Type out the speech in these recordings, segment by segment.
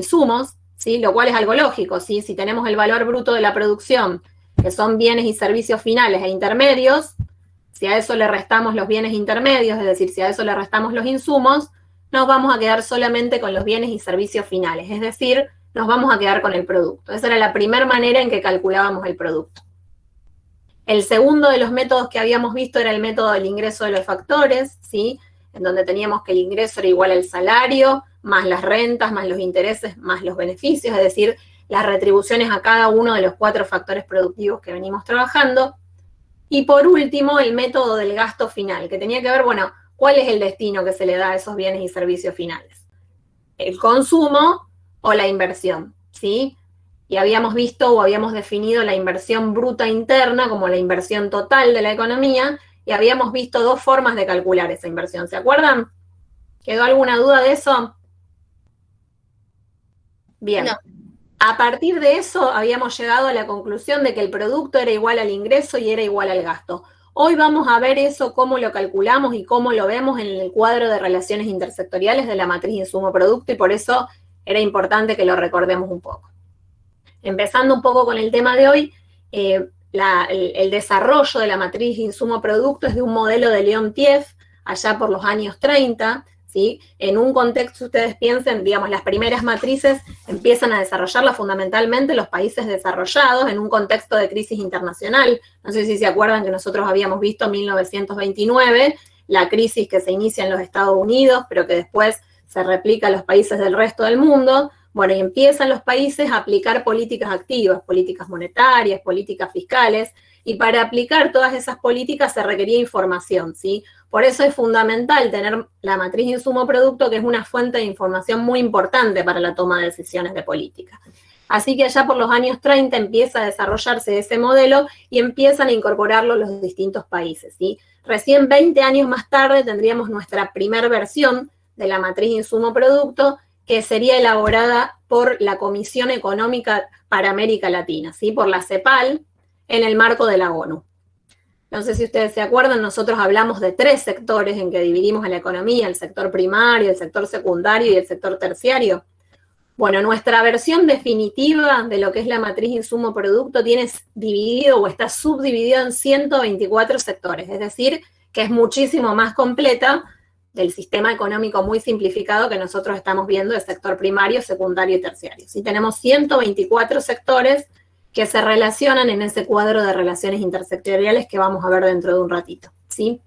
insumos, ¿sí? Lo cual es algo lógico, ¿sí? Si tenemos el valor bruto de la producción, que son bienes y servicios finales e intermedios, si a eso le restamos los bienes intermedios, es decir, si a eso le restamos los insumos, nos vamos a quedar solamente con los bienes y servicios finales, es decir, nos vamos a quedar con el producto. Esa era la primera manera en que calculábamos el producto. El segundo de los métodos que habíamos visto era el método del ingreso de los factores, ¿sí? En donde teníamos que el ingreso era igual al salario, más las rentas, más los intereses, más los beneficios, es decir, las retribuciones a cada uno de los 4 factores productivos que venimos trabajando. Y por último, el método del gasto final, que tenía que ver, bueno, ¿cuál es el destino que se le da a esos bienes y servicios finales? ¿El consumo o la inversión? ¿Sí? Y habíamos visto o habíamos definido la inversión bruta interna como la inversión total de la economía, y habíamos visto 2 formas de calcular esa inversión. ¿Se acuerdan? ¿Quedó alguna duda de eso? Bien. No. A partir de eso habíamos llegado a la conclusión de que el producto era igual al ingreso y era igual al gasto. Hoy vamos a ver eso, cómo lo calculamos y cómo lo vemos en el cuadro de relaciones intersectoriales de la matriz insumo-producto, y por eso era importante que lo recordemos un poco. Empezando un poco con el tema de hoy, el desarrollo de la matriz insumo-producto es de un modelo de Leontief, allá por los años 30, ¿sí? En un contexto, ustedes piensen, digamos, las primeras matrices empiezan a desarrollarlas fundamentalmente los países desarrollados en un contexto de crisis internacional. No sé si se acuerdan que nosotros habíamos visto en 1929 la crisis que se inicia en los Estados Unidos, pero que después se replica en los países del resto del mundo. Bueno, y empiezan los países a aplicar políticas activas, políticas monetarias, políticas fiscales, y para aplicar todas esas políticas se requería información, ¿sí? Por eso es fundamental tener la matriz insumo-producto, que es una fuente de información muy importante para la toma de decisiones de política. Así que allá por los años 30 empieza a desarrollarse ese modelo y empiezan a incorporarlo los distintos países, ¿sí? Recién 20 años más tarde tendríamos nuestra primera versión de la matriz insumo-producto, que sería elaborada por la Comisión Económica para América Latina, ¿sí? Por la CEPAL, en el marco de la ONU. No sé si ustedes se acuerdan, nosotros hablamos de 3 sectores en que dividimos a la economía: el sector primario, el sector secundario y el sector terciario. Bueno, nuestra versión definitiva de lo que es la matriz insumo-producto tiene dividido o está subdividido en 124 sectores, es decir, que es muchísimo más completa del sistema económico muy simplificado que nosotros estamos viendo de sector primario, secundario y terciario. ¿Sí? Tenemos 124 sectores que se relacionan en ese cuadro de relaciones intersectoriales que vamos a ver dentro de un ratito, ¿sí?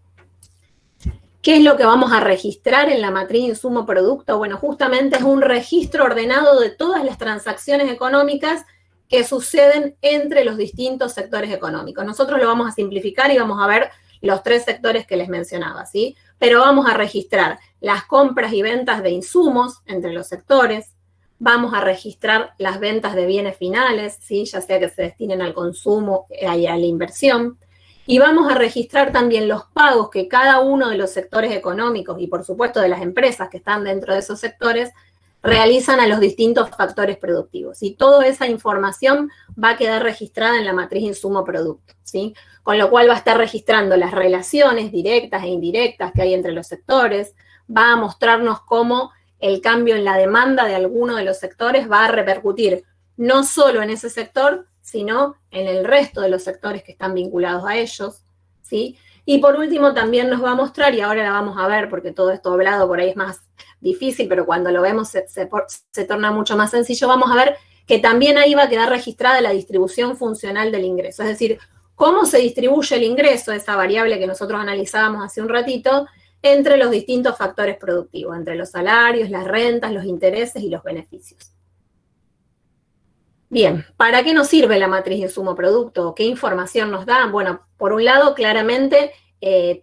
¿Qué es lo que vamos a registrar en la matriz insumo-producto? Bueno, justamente es un registro ordenado de todas las transacciones económicas que suceden entre los distintos sectores económicos. Nosotros lo vamos a simplificar y vamos a ver los 3 sectores que les mencionaba, ¿sí? Pero vamos a registrar las compras y ventas de insumos entre los sectores, vamos a registrar las ventas de bienes finales, ¿sí? Ya sea que se destinen al consumo y a la inversión, y vamos a registrar también los pagos que cada uno de los sectores económicos y por supuesto de las empresas que están dentro de esos sectores realizan a los distintos factores productivos. Y toda esa información va a quedar registrada en la matriz insumo-producto, ¿sí? Con lo cual va a estar registrando las relaciones directas e indirectas que hay entre los sectores, va a mostrarnos cómo el cambio en la demanda de alguno de los sectores va a repercutir no solo en ese sector, sino en el resto de los sectores que están vinculados a ellos, ¿sí? Y por último también nos va a mostrar, y ahora la vamos a ver porque todo esto hablado por ahí es más difícil, pero cuando lo vemos se torna mucho más sencillo, vamos a ver que también ahí va a quedar registrada la distribución funcional del ingreso, es decir, cómo se distribuye el ingreso, esa variable que nosotros analizábamos hace un ratito, entre los distintos factores productivos, entre los salarios, las rentas, los intereses y los beneficios. Bien, ¿para qué nos sirve la matriz insumo-producto? ¿Qué información nos da? Bueno, por un lado, claramente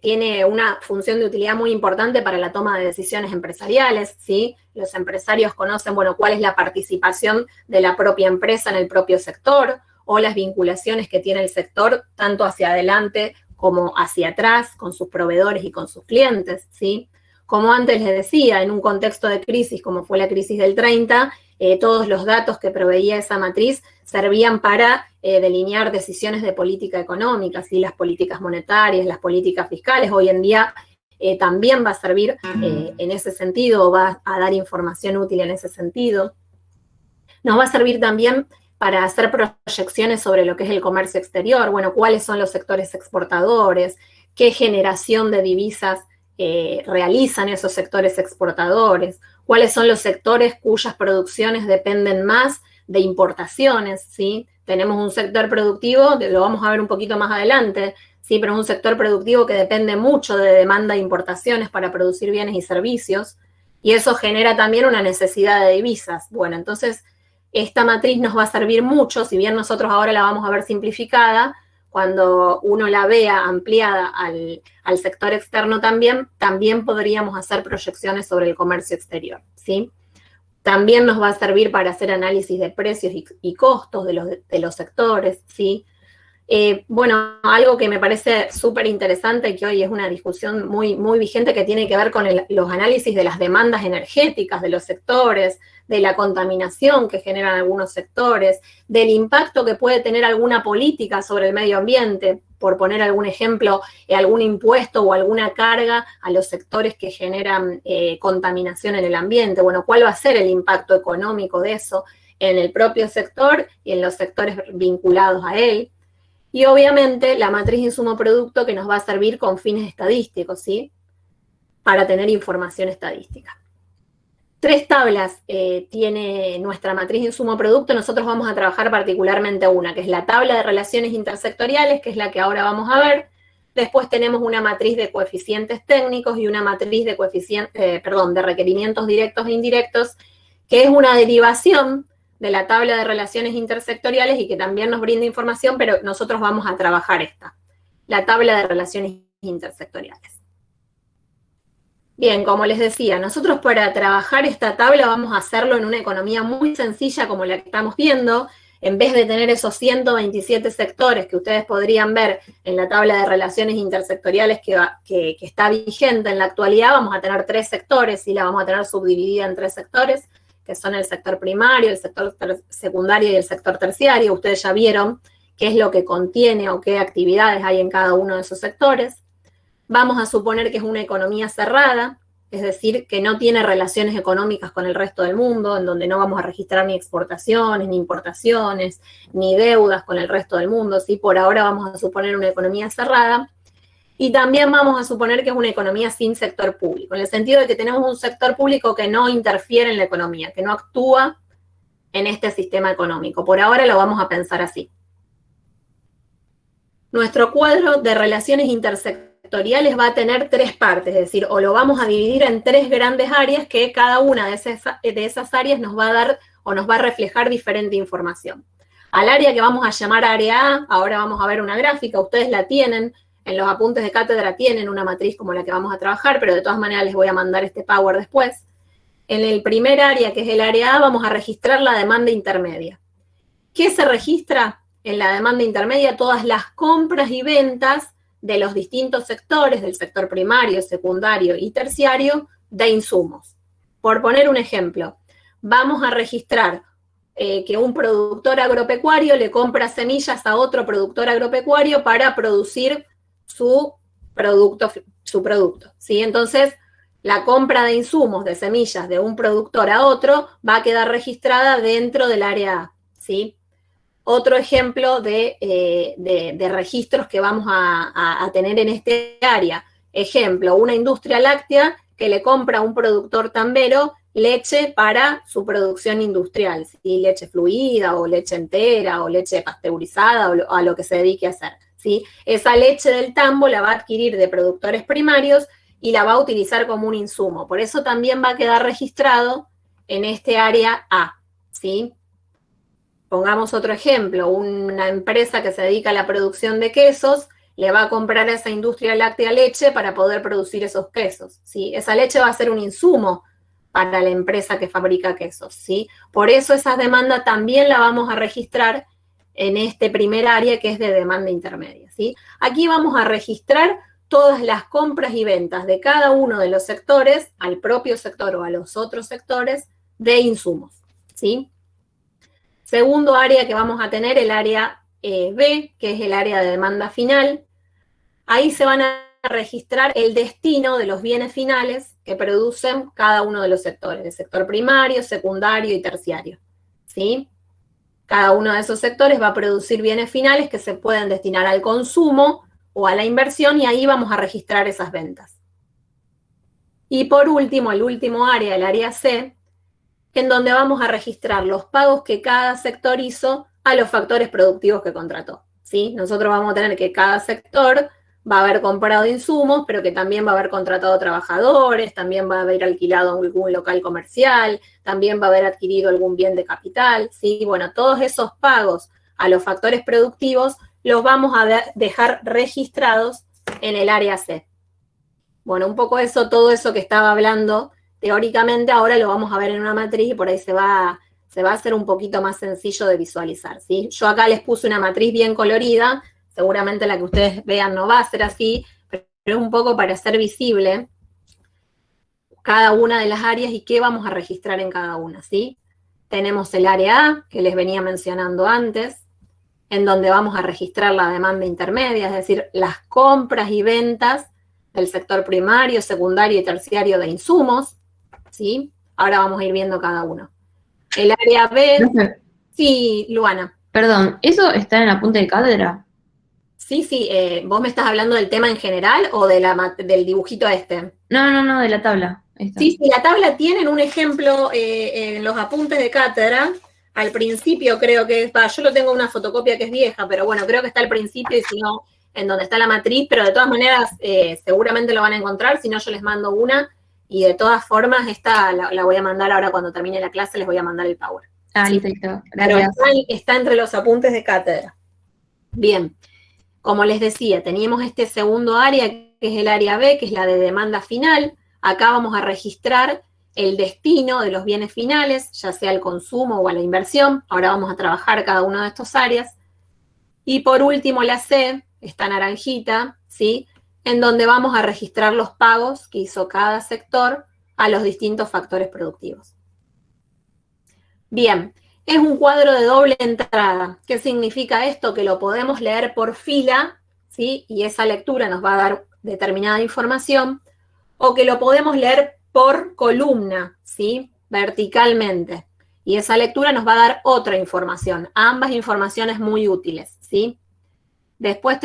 tiene una función de utilidad muy importante para la toma de decisiones empresariales, ¿sí? Los empresarios conocen, bueno, cuál es la participación de la propia empresa en el propio sector, o las vinculaciones que tiene el sector, tanto hacia adelante como hacia atrás, con sus proveedores y con sus clientes, ¿sí? Como antes les decía, en un contexto de crisis como fue la crisis del 30, todos los datos que proveía esa matriz servían para delinear decisiones de política económica, ¿sí? Las políticas monetarias, las políticas fiscales. Hoy en día también va a servir en ese sentido, va a dar información útil en ese sentido. Nos va a servir también para hacer proyecciones sobre lo que es el comercio exterior, bueno, cuáles son los sectores exportadores, qué generación de divisas realizan esos sectores exportadores, cuáles son los sectores cuyas producciones dependen más de importaciones, ¿sí? Tenemos un sector productivo, lo vamos a ver un poquito más adelante, ¿sí? Pero es un sector productivo que depende mucho de demanda de importaciones para producir bienes y servicios, y eso genera también una necesidad de divisas. Bueno, entonces esta matriz nos va a servir mucho, si bien nosotros ahora la vamos a ver simplificada, cuando uno la vea ampliada al sector externo también podríamos hacer proyecciones sobre el comercio exterior, ¿sí? También nos va a servir para hacer análisis de precios y costos de los sectores, ¿sí? Bueno, algo que me parece súper interesante, que hoy es una discusión muy, muy vigente, que tiene que ver con los análisis de las demandas energéticas de los sectores, de la contaminación que generan algunos sectores, del impacto que puede tener alguna política sobre el medio ambiente, por poner algún ejemplo, algún impuesto o alguna carga a los sectores que generan contaminación en el ambiente. Bueno, ¿cuál va a ser el impacto económico de eso en el propio sector y en los sectores vinculados a él? Y obviamente la matriz insumo-producto que nos va a servir con fines estadísticos, ¿sí? Para tener información estadística. 3 tablas tiene nuestra matriz insumo-producto. Nosotros vamos a trabajar particularmente una, que es la tabla de relaciones intersectoriales, que es la que ahora vamos a ver. Después tenemos una matriz de coeficientes técnicos y una matriz de de requerimientos directos e indirectos, que es una derivación de la tabla de relaciones intersectoriales y que también nos brinda información, pero nosotros vamos a trabajar la tabla de relaciones intersectoriales. Bien, como les decía, nosotros para trabajar esta tabla vamos a hacerlo en una economía muy sencilla como la que estamos viendo. En vez de tener esos 127 sectores que ustedes podrían ver en la tabla de relaciones intersectoriales que está vigente en la actualidad, vamos a tener 3 sectores y la vamos a tener subdividida en 3 sectores, que son el sector primario, el sector secundario y el sector terciario. Ustedes ya vieron qué es lo que contiene o qué actividades hay en cada uno de esos sectores. Vamos a suponer que es una economía cerrada, es decir, que no tiene relaciones económicas con el resto del mundo, en donde no vamos a registrar ni exportaciones, ni importaciones, ni deudas con el resto del mundo, ¿sí? Por ahora vamos a suponer una economía cerrada. Y también vamos a suponer que es una economía sin sector público, en el sentido de que tenemos un sector público que no interfiere en la economía, que no actúa en este sistema económico. Por ahora lo vamos a pensar así. Nuestro cuadro de relaciones intersectoriales va a tener 3 partes, es decir, o lo vamos a dividir en 3 grandes áreas que cada una de esas áreas nos va a dar o nos va a reflejar diferente información. Al área que vamos a llamar área A, ahora vamos a ver una gráfica, ustedes la tienen. En los apuntes de cátedra tienen una matriz como la que vamos a trabajar, pero de todas maneras les voy a mandar este Power después. En el primer área, que es el área A, vamos a registrar la demanda intermedia. ¿Qué se registra en la demanda intermedia? Todas las compras y ventas de los distintos sectores, del sector primario, secundario y terciario, de insumos. Por poner un ejemplo, vamos a registrar que un productor agropecuario le compra semillas a otro productor agropecuario para producir su producto, ¿sí? Entonces, la compra de insumos, de semillas de un productor a otro va a quedar registrada dentro del área A, ¿sí? Otro ejemplo de registros que vamos a tener en este área. Ejemplo, una industria láctea que le compra a un productor tambero leche para su producción industrial, ¿sí? Leche fluida o leche entera o leche pasteurizada o a lo que se dedique a hacer, ¿sí? Esa leche del tambo la va a adquirir de productores primarios y la va a utilizar como un insumo. Por eso también va a quedar registrado en este área A, ¿sí? Pongamos otro ejemplo, una empresa que se dedica a la producción de quesos le va a comprar a esa industria láctea leche para poder producir esos quesos, ¿sí? Esa leche va a ser un insumo para la empresa que fabrica quesos, ¿sí? Por eso esa demanda también la vamos a registrar en este primer área que es de demanda intermedia, ¿sí? Aquí vamos a registrar todas las compras y ventas de cada uno de los sectores al propio sector o a los otros sectores de insumos, ¿sí? Segundo área que vamos a tener, el área B, que es el área de demanda final. Ahí se van a registrar el destino de los bienes finales que producen cada uno de los sectores, el sector primario, secundario y terciario, ¿sí? Cada uno de esos sectores va a producir bienes finales que se pueden destinar al consumo o a la inversión y ahí vamos a registrar esas ventas. Y por último, el último área, el área C, en donde vamos a registrar los pagos que cada sector hizo a los factores productivos que contrató, ¿sí? Nosotros vamos a tener que cada sector va a haber comprado insumos, pero que también va a haber contratado trabajadores, también va a haber alquilado algún local comercial, también va a haber adquirido algún bien de capital, ¿sí? Bueno, todos esos pagos a los factores productivos los vamos a dejar registrados en el área C. Bueno, un poco eso, todo eso que estaba hablando teóricamente, ahora lo vamos a ver en una matriz y por ahí se va a hacer un poquito más sencillo de visualizar, ¿sí? Yo acá les puse una matriz bien colorida, seguramente la que ustedes vean no va a ser así, pero es un poco para hacer visible cada una de las áreas y qué vamos a registrar en cada una, ¿sí? Tenemos el área A, que les venía mencionando antes, en donde vamos a registrar la demanda intermedia, es decir, las compras y ventas del sector primario, secundario y terciario de insumos, ¿sí? Ahora vamos a ir viendo cada uno. El área B, Profe, sí, Luana. perdón, ¿eso está en la punta de cátedra? Sí, ¿vos me estás hablando del tema en general o del dibujito este? No, de la tabla. Esta. Sí, la tabla tienen un ejemplo en los apuntes de cátedra. Al principio creo que yo lo tengo una fotocopia que es vieja, pero bueno, creo que está al principio y si no, en donde está la matriz, pero de todas maneras seguramente lo van a encontrar, si no yo les mando una y de todas formas esta la voy a mandar ahora cuando termine la clase, les voy a mandar el Power. ¿Sí? Listo, gracias. Pero está entre los apuntes de cátedra. Bien, como les decía, teníamos este segundo área que es el área B, que es la de demanda final. Acá vamos a registrar el destino de los bienes finales, ya sea al consumo o a la inversión. Ahora vamos a trabajar cada una de estas áreas. Y por último, la C, esta naranjita, ¿sí? En donde vamos a registrar los pagos que hizo cada sector a los distintos factores productivos. Bien, es un cuadro de doble entrada. ¿Qué significa esto? Que lo podemos leer por fila, ¿sí? Y esa lectura nos va a dar determinada información, o que lo podemos leer por columna, ¿sí? Verticalmente. Y esa lectura nos va a dar otra información. Ambas informaciones muy útiles, ¿sí? Después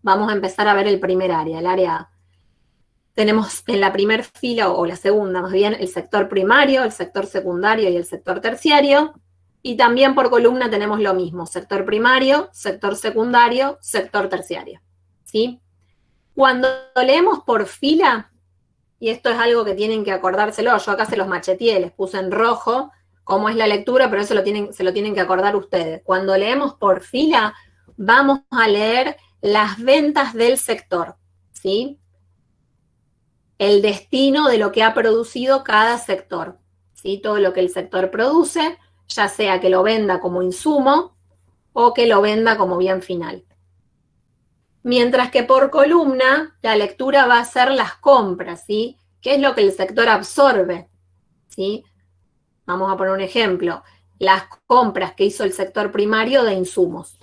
vamos a empezar a ver el primer área, el área A. Tenemos en la primera fila, o la segunda más bien, el sector primario, el sector secundario y el sector terciario. Y también por columna tenemos lo mismo, sector primario, sector secundario, sector terciario, ¿sí? Cuando leemos por fila, y esto es algo que tienen que acordárselo, yo acá se los macheteé, les puse en rojo cómo es la lectura, pero eso se lo tienen que acordar ustedes. Cuando leemos por fila, vamos a leer las ventas del sector, ¿sí? El destino de lo que ha producido cada sector, ¿sí? Todo lo que el sector produce, ya sea que lo venda como insumo o que lo venda como bien final. Mientras que por columna, la lectura va a ser las compras, ¿sí? ¿Qué es lo que el sector absorbe? ¿Sí? Vamos a poner un ejemplo. Las compras que hizo el sector primario de insumos,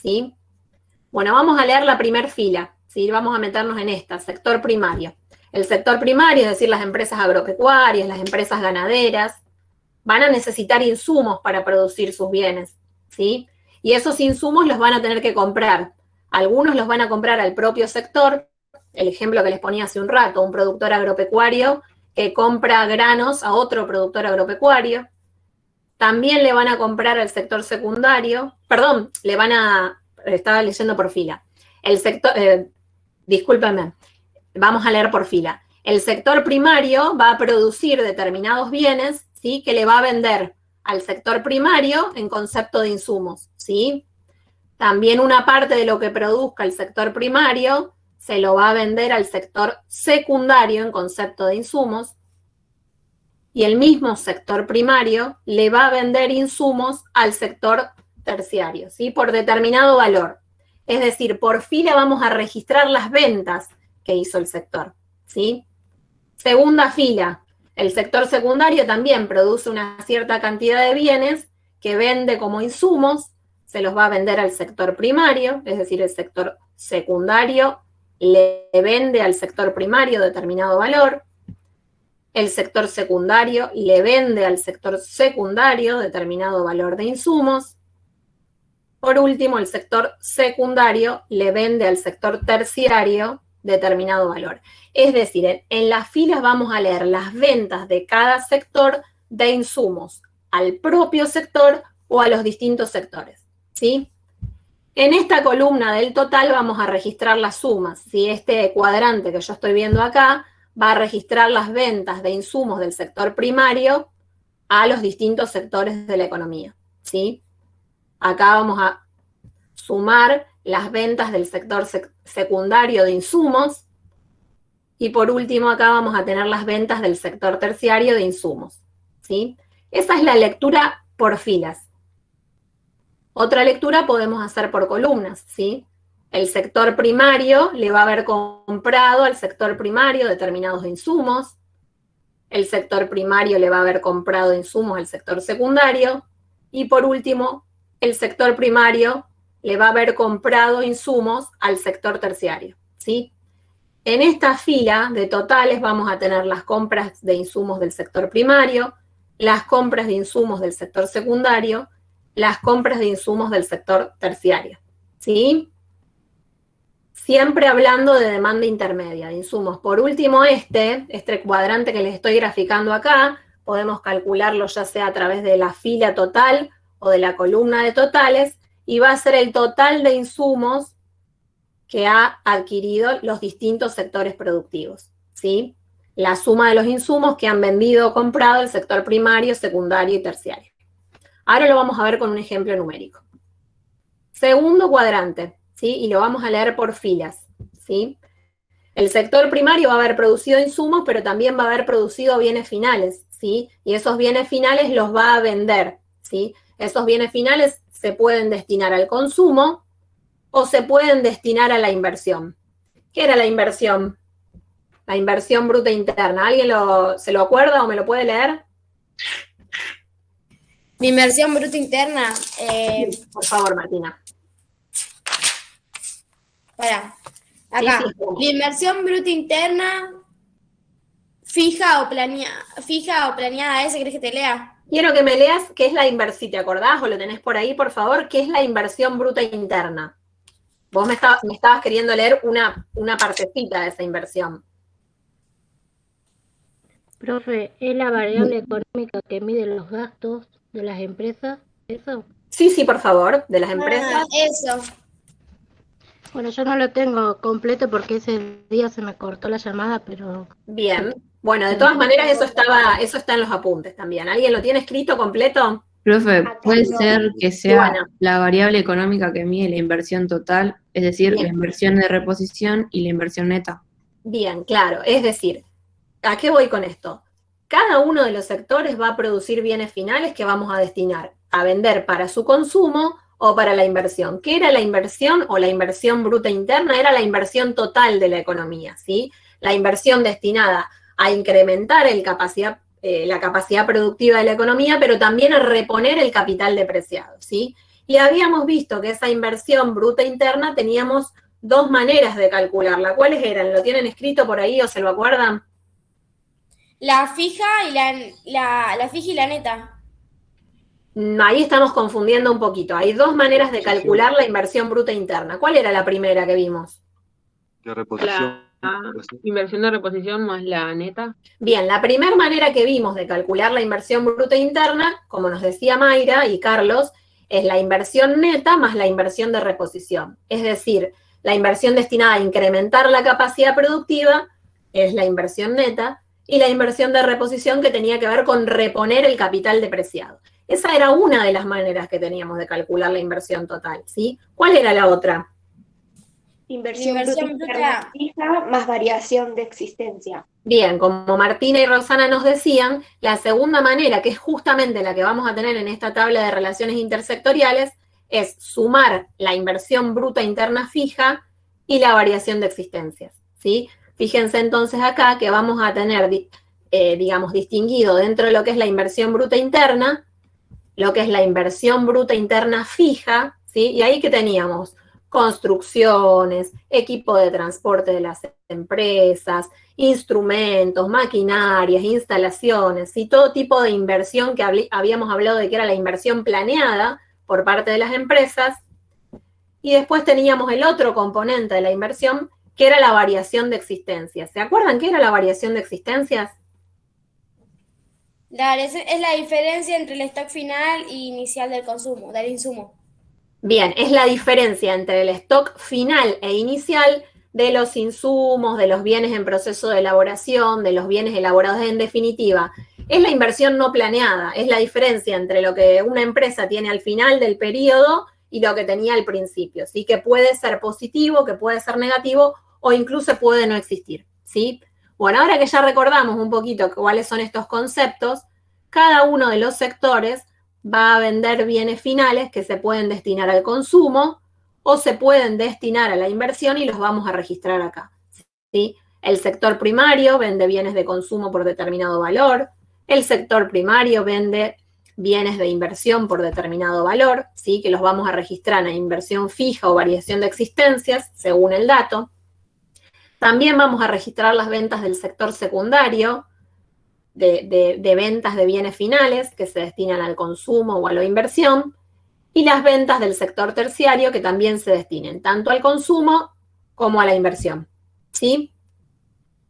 ¿sí? Bueno, vamos a leer la primera fila, ¿sí? Vamos a meternos en esta, sector primario. El sector primario, es decir, las empresas agropecuarias, las empresas ganaderas, van a necesitar insumos para producir sus bienes, ¿sí? Y esos insumos los van a tener que comprar. Algunos los van a comprar al propio sector, el ejemplo que les ponía hace un rato, un productor agropecuario que compra granos a otro productor agropecuario. También le van a comprar al sector secundario, perdón, estaba leyendo por fila. El sector, discúlpenme, vamos a leer por fila. El sector primario va a producir determinados bienes, ¿sí? Que le va a vender al sector primario en concepto de insumos, ¿sí? También una parte de lo que produzca el sector primario se lo va a vender al sector secundario en concepto de insumos, y el mismo sector primario le va a vender insumos al sector terciario, ¿sí? Por determinado valor. Es decir, por fila vamos a registrar las ventas que hizo el sector, ¿sí? Segunda fila, el sector secundario también produce una cierta cantidad de bienes que vende como insumos, se los va a vender al sector primario, es decir, el sector secundario le vende al sector primario determinado valor. el sector secundario le vende al sector secundario determinado valor de insumos. Por último, el sector secundario le vende al sector terciario determinado valor. Es decir, en las filas vamos a leer las ventas de cada sector de insumos al propio sector o a los distintos sectores, ¿sí? En esta columna del total vamos a registrar las sumas. ¿Sí? Este cuadrante que yo estoy viendo acá va a registrar las ventas de insumos del sector primario a los distintos sectores de la economía, ¿sí? Acá vamos a sumar las ventas del sector secundario de insumos y por último acá vamos a tener las ventas del sector terciario de insumos, ¿sí? Esa es la lectura por filas. Otra lectura podemos hacer por columnas, ¿sí? El sector primario le va a haber comprado al sector primario determinados insumos, el sector primario le va a haber comprado insumos al sector secundario y por último el sector primario le va a haber comprado insumos al sector terciario, ¿sí? En esta fila de totales vamos a tener las compras de insumos del sector primario, las compras de insumos del sector secundario, las compras de insumos del sector terciario, ¿sí? Siempre hablando de demanda intermedia de insumos. Por último, este cuadrante que les estoy graficando acá, podemos calcularlo ya sea a través de la fila total o de la columna de totales, y va a ser el total de insumos que ha adquirido los distintos sectores productivos, ¿sí? La suma de los insumos que han vendido o comprado el sector primario, secundario y terciario. Ahora lo vamos a ver con un ejemplo numérico. Segundo cuadrante, ¿sí? Y lo vamos a leer por filas, ¿sí? El sector primario va a haber producido insumos, pero también va a haber producido bienes finales, ¿sí? Y esos bienes finales los va a vender, ¿sí? Esos bienes finales se pueden destinar al consumo o se pueden destinar a la inversión. ¿Qué era la inversión? La inversión bruta interna. ¿Alguien se lo acuerda o me lo puede leer? Mi inversión bruta interna. Por favor, Martina. Acá. Sí. Mi inversión bruta interna fija o planeada. ¿Ese querés que te lea? Quiero que me leas qué es la inversión, si te acordás o lo tenés por ahí, por favor, qué es la inversión bruta interna. Vos me estabas queriendo leer una partecita de esa inversión. Profe, ¿es la variable económica que mide los gastos de las empresas? ¿Eso? Sí, por favor, de las empresas. Eso. Bueno, yo no lo tengo completo porque ese día se me cortó la llamada, pero... Bien. Bueno, de todas maneras eso está en los apuntes también. ¿Alguien lo tiene escrito completo? Profe, ¿puede ser que sea la variable económica que mide la inversión total, es decir, la inversión de reposición y la inversión neta? Bien, claro. Es decir, ¿a qué voy con esto? Cada uno de los sectores va a producir bienes finales que vamos a destinar a vender para su consumo o para la inversión. ¿Qué era la inversión o la inversión bruta interna? Era la inversión total de la economía, ¿sí? La inversión destinada a incrementar la capacidad productiva de la economía, pero también a reponer el capital depreciado, ¿sí? Y habíamos visto que esa inversión bruta interna teníamos dos maneras de calcularla. ¿Cuáles eran? ¿Lo tienen escrito por ahí o se lo acuerdan? La fija y la fija y la neta. Ahí estamos confundiendo un poquito. Hay dos maneras de calcular la inversión bruta interna. ¿Cuál era la primera que vimos? La reposición. Inversión de reposición más la neta. Bien, la primera manera que vimos de calcular la inversión bruta interna, como nos decía Mayra y Carlos, es la inversión neta más la inversión de reposición. Es decir, la inversión destinada a incrementar la capacidad productiva es la inversión neta y la inversión de reposición que tenía que ver con reponer el capital depreciado. Esa era una de las maneras que teníamos de calcular la inversión total, ¿sí? ¿Cuál era la otra? Inversión bruta fija más variación de existencia. Bien, como Martina y Rosana nos decían, la segunda manera, que es justamente la que vamos a tener en esta tabla de relaciones intersectoriales, es sumar la inversión bruta interna fija y la variación de existencias, ¿sí? Fíjense entonces acá que vamos a tener, digamos, distinguido dentro de lo que es la inversión bruta interna, lo que es la inversión bruta interna fija, ¿sí? Y ahí que teníamos construcciones, equipo de transporte de las empresas, instrumentos, maquinarias, instalaciones, y todo tipo de inversión que habíamos hablado de que era la inversión planeada por parte de las empresas. Y después teníamos el otro componente de la inversión, que era la variación de existencias. ¿Se acuerdan qué era la variación de existencias? La variación es la diferencia entre el stock final e inicial del consumo, del insumo. Bien, es la diferencia entre el stock final e inicial de los insumos, de los bienes en proceso de elaboración, de los bienes elaborados en definitiva. Es la inversión no planeada, es la diferencia entre lo que una empresa tiene al final del periodo y lo que tenía al principio, ¿sí? Que puede ser positivo, que puede ser negativo o incluso puede no existir, ¿sí? Bueno, ahora que ya recordamos un poquito cuáles son estos conceptos, cada uno de los sectores va a vender bienes finales que se pueden destinar al consumo o se pueden destinar a la inversión y los vamos a registrar acá, ¿sí? El sector primario vende bienes de consumo por determinado valor, el sector primario vende bienes de inversión por determinado valor, ¿sí? Que los vamos a registrar en inversión fija o variación de existencias, según el dato. También vamos a registrar las ventas del sector secundario, de ventas de bienes finales que se destinan al consumo o a la inversión, y las ventas del sector terciario que también se destinen tanto al consumo como a la inversión, ¿sí?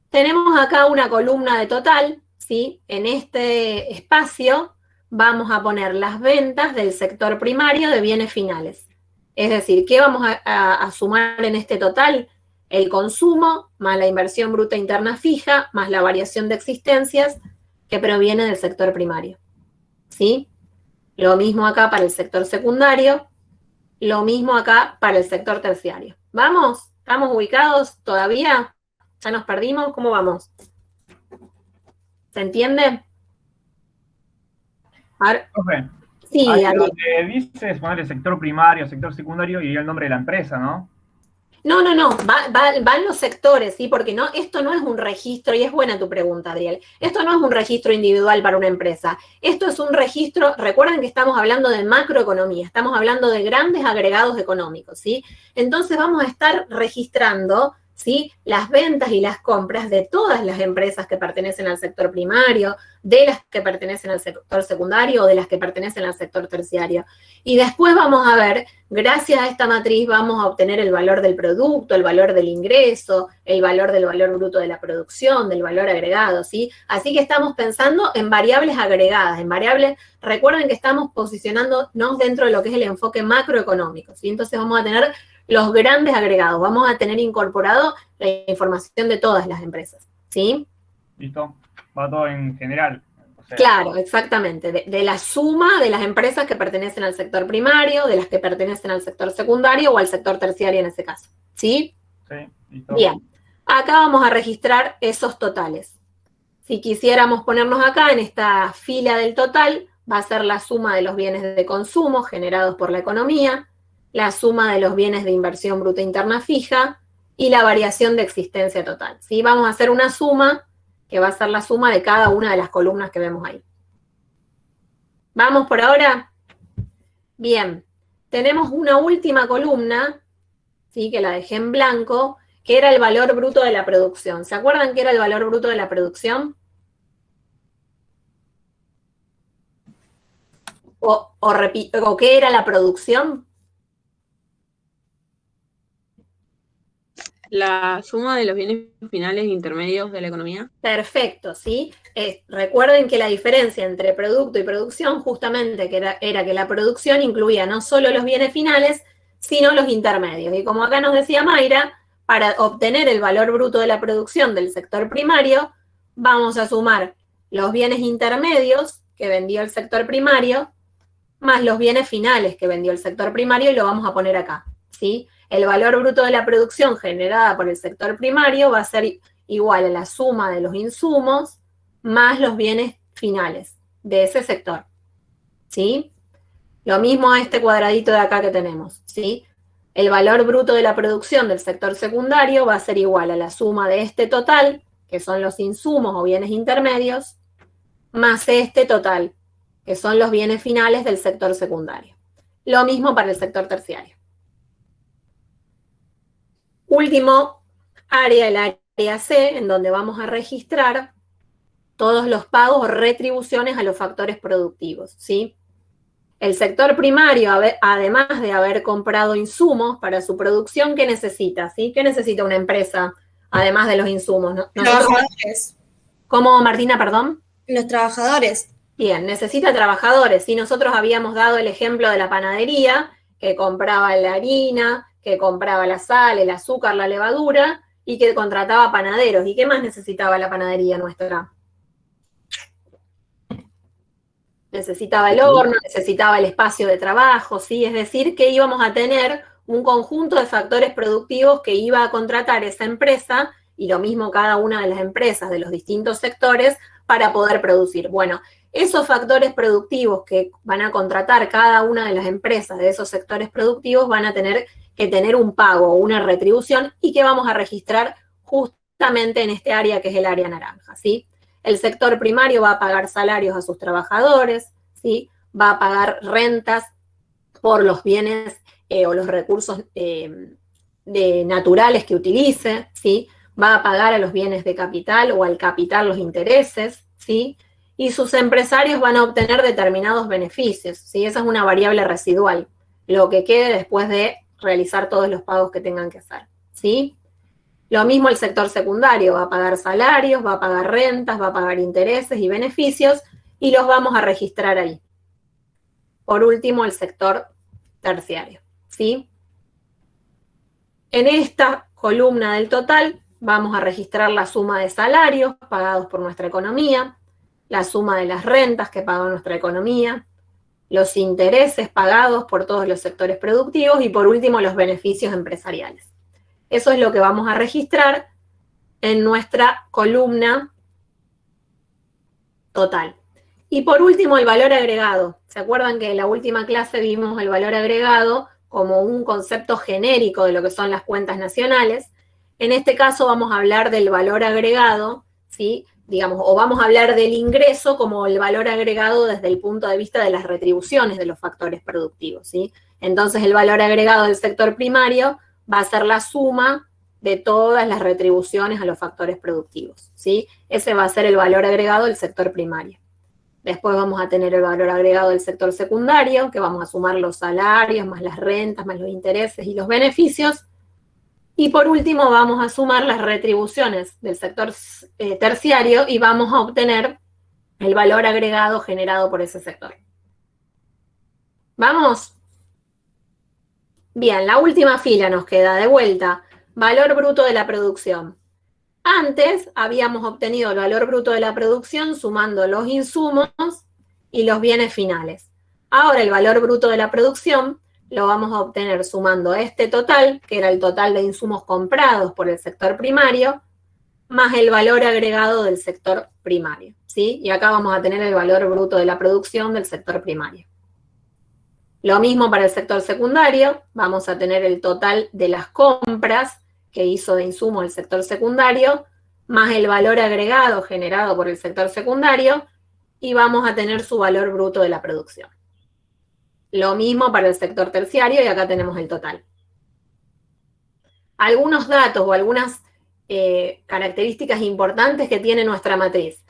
Tenemos acá una columna de total, ¿sí? En este espacio vamos a poner las ventas del sector primario de bienes finales. Es decir, ¿qué vamos a sumar en este total? El consumo más la inversión bruta interna fija más la variación de existencias que proviene del sector primario, ¿sí? Lo mismo acá para el sector secundario, lo mismo acá para el sector terciario. ¿Vamos? ¿Estamos ubicados todavía? ¿Ya nos perdimos? ¿Cómo vamos? ¿Se entiende? Ahora, Profe, sí, ahí Dani. lo que dices poner el sector primario, sector secundario y el nombre de la empresa, ¿no? No, van los sectores, ¿sí? Porque no, esto no es un registro, y es buena tu pregunta, Adriel, esto no es un registro individual para una empresa, esto es un registro, recuerden que estamos hablando de macroeconomía, estamos hablando de grandes agregados económicos, ¿sí? Entonces vamos a estar registrando, ¿sí? Las ventas y las compras de todas las empresas que pertenecen al sector primario, de las que pertenecen al sector secundario o de las que pertenecen al sector terciario. Y después vamos a ver, gracias a esta matriz vamos a obtener el valor del producto, el valor del ingreso, el valor del valor bruto de la producción, del valor agregado, ¿sí? Así que estamos pensando en variables agregadas, en variables, recuerden que estamos posicionándonos dentro de lo que es el enfoque macroeconómico, ¿sí? Entonces vamos a tener los grandes agregados, vamos a tener incorporado la información de todas las empresas, ¿sí? Listo, va todo en general. O sea, Claro, exactamente, de la suma de las empresas que pertenecen al sector primario, de las que pertenecen al sector secundario o al sector terciario en ese caso, ¿sí? sí, listo. Bien, acá vamos a registrar esos totales. Si quisiéramos ponernos acá en esta fila del total, va a ser la suma de los bienes de consumo generados por la economía, la suma de los bienes de inversión bruta interna fija y la variación de existencia total, ¿sí? Vamos a hacer una suma que va a ser la suma de cada una de las columnas que vemos ahí. ¿Vamos por ahora? Bien, tenemos una última columna, ¿sí? Que la dejé en blanco, que era el valor bruto de la producción. ¿Se acuerdan qué era el valor bruto de la producción? ¿O qué era la producción? La suma de los bienes finales e intermedios de la economía. Perfecto, ¿sí? Recuerden que la diferencia entre producto y producción justamente era que la producción incluía no solo los bienes finales, sino los intermedios. Y como acá nos decía Mayra, para obtener el valor bruto de la producción del sector primario, vamos a sumar los bienes intermedios que vendió el sector primario, más los bienes finales que vendió el sector primario, y lo vamos a poner acá, ¿sí? El valor bruto de la producción generada por el sector primario va a ser igual a la suma de los insumos más los bienes finales de ese sector, ¿sí? Lo mismo a este cuadradito de acá que tenemos, ¿sí? El valor bruto de la producción del sector secundario va a ser igual a la suma de este total, que son los insumos o bienes intermedios, más este total, que son los bienes finales del sector secundario. Lo mismo para el sector terciario. Último área, el área C, en donde vamos a registrar todos los pagos o retribuciones a los factores productivos, ¿sí? El sector primario, además de haber comprado insumos para su producción, ¿qué necesita? ¿Sí? ¿Qué necesita una empresa, además de los insumos? Trabajadores. ¿Cómo, Martina, perdón? Los trabajadores. Bien, necesita trabajadores. ¿Sí? Nosotros habíamos dado el ejemplo de la panadería, que compraba la harina, que compraba la sal, el azúcar, la levadura, y que contrataba panaderos. ¿Y qué más necesitaba la panadería nuestra? Necesitaba el horno, necesitaba el espacio de trabajo, ¿sí? Es decir, que íbamos a tener un conjunto de factores productivos que iba a contratar esa empresa, y lo mismo cada una de las empresas de los distintos sectores, para poder producir. Bueno, esos factores productivos que van a contratar cada una de las empresas de esos sectores productivos van a tener que tener un pago o una retribución, y que vamos a registrar justamente en este área que es el área naranja, ¿sí? El sector primario va a pagar salarios a sus trabajadores, ¿sí? Va a pagar rentas por los bienes o los recursos naturales que utilice, ¿sí? Va a pagar a los bienes de capital o al capital los intereses, ¿sí? Y sus empresarios van a obtener determinados beneficios, ¿sí? Esa es una variable residual, lo que quede después de realizar todos los pagos que tengan que hacer, ¿sí? Lo mismo el sector secundario, va a pagar salarios, va a pagar rentas, va a pagar intereses y beneficios, y los vamos a registrar ahí. Por último, el sector terciario, ¿sí? En esta columna del total vamos a registrar la suma de salarios pagados por nuestra economía, la suma de las rentas que paga nuestra economía, los intereses pagados por todos los sectores productivos y por último los beneficios empresariales. Eso es lo que vamos a registrar en nuestra columna total. Y por último, el valor agregado. ¿Se acuerdan que en la última clase vimos el valor agregado como un concepto genérico de lo que son las cuentas nacionales? En este caso vamos a hablar del valor agregado, ¿sí? Digamos, o vamos a hablar del ingreso como el valor agregado desde el punto de vista de las retribuciones de los factores productivos, ¿sí? Entonces, el valor agregado del sector primario va a ser la suma de todas las retribuciones a los factores productivos, ¿sí? Ese va a ser el valor agregado del sector primario. Después vamos a tener el valor agregado del sector secundario, que vamos a sumar los salarios, más las rentas, más los intereses y los beneficios. Y por último vamos a sumar las retribuciones del sector terciario y vamos a obtener el valor agregado generado por ese sector. ¿Vamos? Bien, la última fila nos queda de vuelta, valor bruto de la producción. Antes habíamos obtenido el valor bruto de la producción sumando los insumos y los bienes finales. Ahora el valor bruto de la producción lo vamos a obtener sumando este total, que era el total de insumos comprados por el sector primario, más el valor agregado del sector primario, ¿sí? Y acá vamos a tener el valor bruto de la producción del sector primario. Lo mismo para el sector secundario, vamos a tener el total de las compras que hizo de insumos el sector secundario, más el valor agregado generado por el sector secundario, y vamos a tener su valor bruto de la producción. Lo mismo para el sector terciario, y acá tenemos el total. Algunos datos o algunas características importantes que tiene nuestra matriz.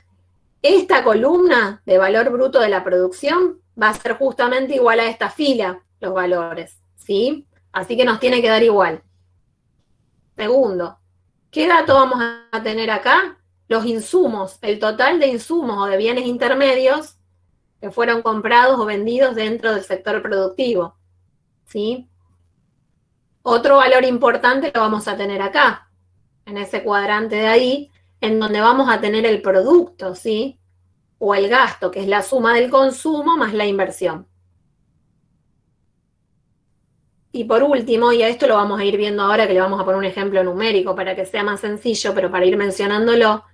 Esta columna de valor bruto de la producción va a ser justamente igual a esta fila, los valores, ¿sí? Así que nos tiene que dar igual. Segundo, ¿qué dato vamos a tener acá? Los insumos, el total de insumos o de bienes intermedios que fueron comprados o vendidos dentro del sector productivo, ¿sí? Otro valor importante lo vamos a tener acá, en ese cuadrante de ahí, en donde vamos a tener el producto, ¿sí? O el gasto, que es la suma del consumo más la inversión. Y por último, y a esto lo vamos a ir viendo ahora, que le vamos a poner un ejemplo numérico para que sea más sencillo, pero para ir mencionándolo,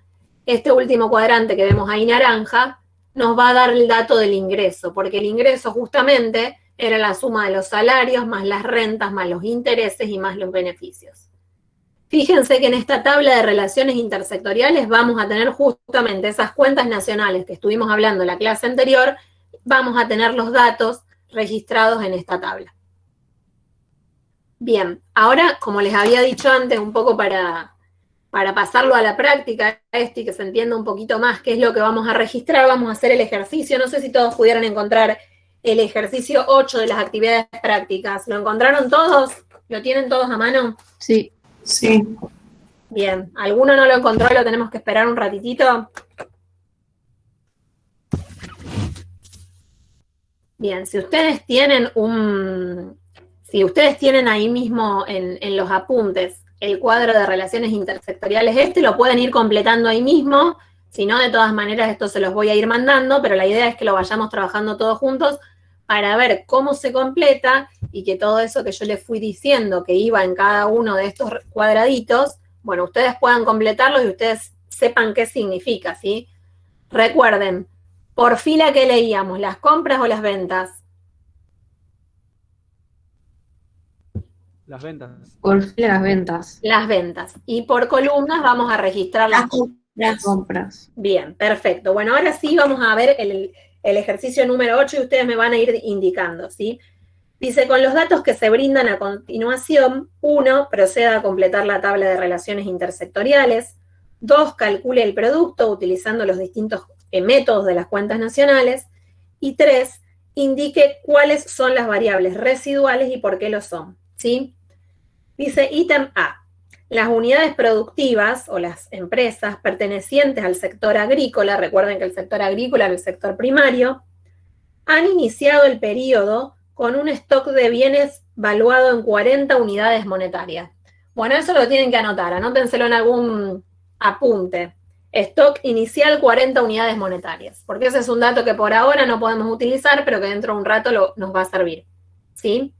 este último cuadrante que vemos ahí naranja nos va a dar el dato del ingreso, porque el ingreso justamente era la suma de los salarios, más las rentas, más los intereses y más los beneficios. Fíjense que en esta tabla de relaciones intersectoriales vamos a tener justamente esas cuentas nacionales que estuvimos hablando en la clase anterior, vamos a tener los datos registrados en esta tabla. Bien, ahora, como les había dicho antes, un poco para pasarlo a la práctica, y que se entienda un poquito más qué es lo que vamos a registrar, vamos a hacer el ejercicio. No sé si todos pudieron encontrar el ejercicio 8 de las actividades prácticas. ¿Lo encontraron todos? ¿Lo tienen todos a mano? Sí. Sí. Bien, ¿alguno no lo encontró? ¿Lo tenemos que esperar un ratitito? Bien, si ustedes tienen ahí mismo en los apuntes el cuadro de relaciones intersectoriales lo pueden ir completando ahí mismo. Si no, de todas maneras, esto se los voy a ir mandando, pero la idea es que lo vayamos trabajando todos juntos para ver cómo se completa y que todo eso que yo les fui diciendo que iba en cada uno de estos cuadraditos, bueno, ustedes puedan completarlos y ustedes sepan qué significa, ¿sí? Recuerden, por fila que leíamos, ¿las compras o las ventas? Las ventas. Por fila las ventas. Las ventas. Y por columnas vamos a registrar Las compras. Bien, perfecto. Bueno, ahora sí vamos a ver el ejercicio número 8 y ustedes me van a ir indicando, ¿sí? Dice, con los datos que se brindan a continuación, 1, proceda a completar la tabla de relaciones intersectoriales. 2, calcule el producto utilizando los distintos métodos de las cuentas nacionales. Y 3, indique cuáles son las variables residuales y por qué lo son, ¿sí? Dice, ítem A. Las unidades productivas o las empresas pertenecientes al sector agrícola, recuerden que el sector agrícola es el sector primario, han iniciado el periodo con un stock de bienes valuado en 40 unidades monetarias. Bueno, eso lo tienen que anotar, anótenselo en algún apunte. Stock inicial 40 unidades monetarias, porque ese es un dato que por ahora no podemos utilizar, pero que dentro de un rato nos va a servir, ¿sí?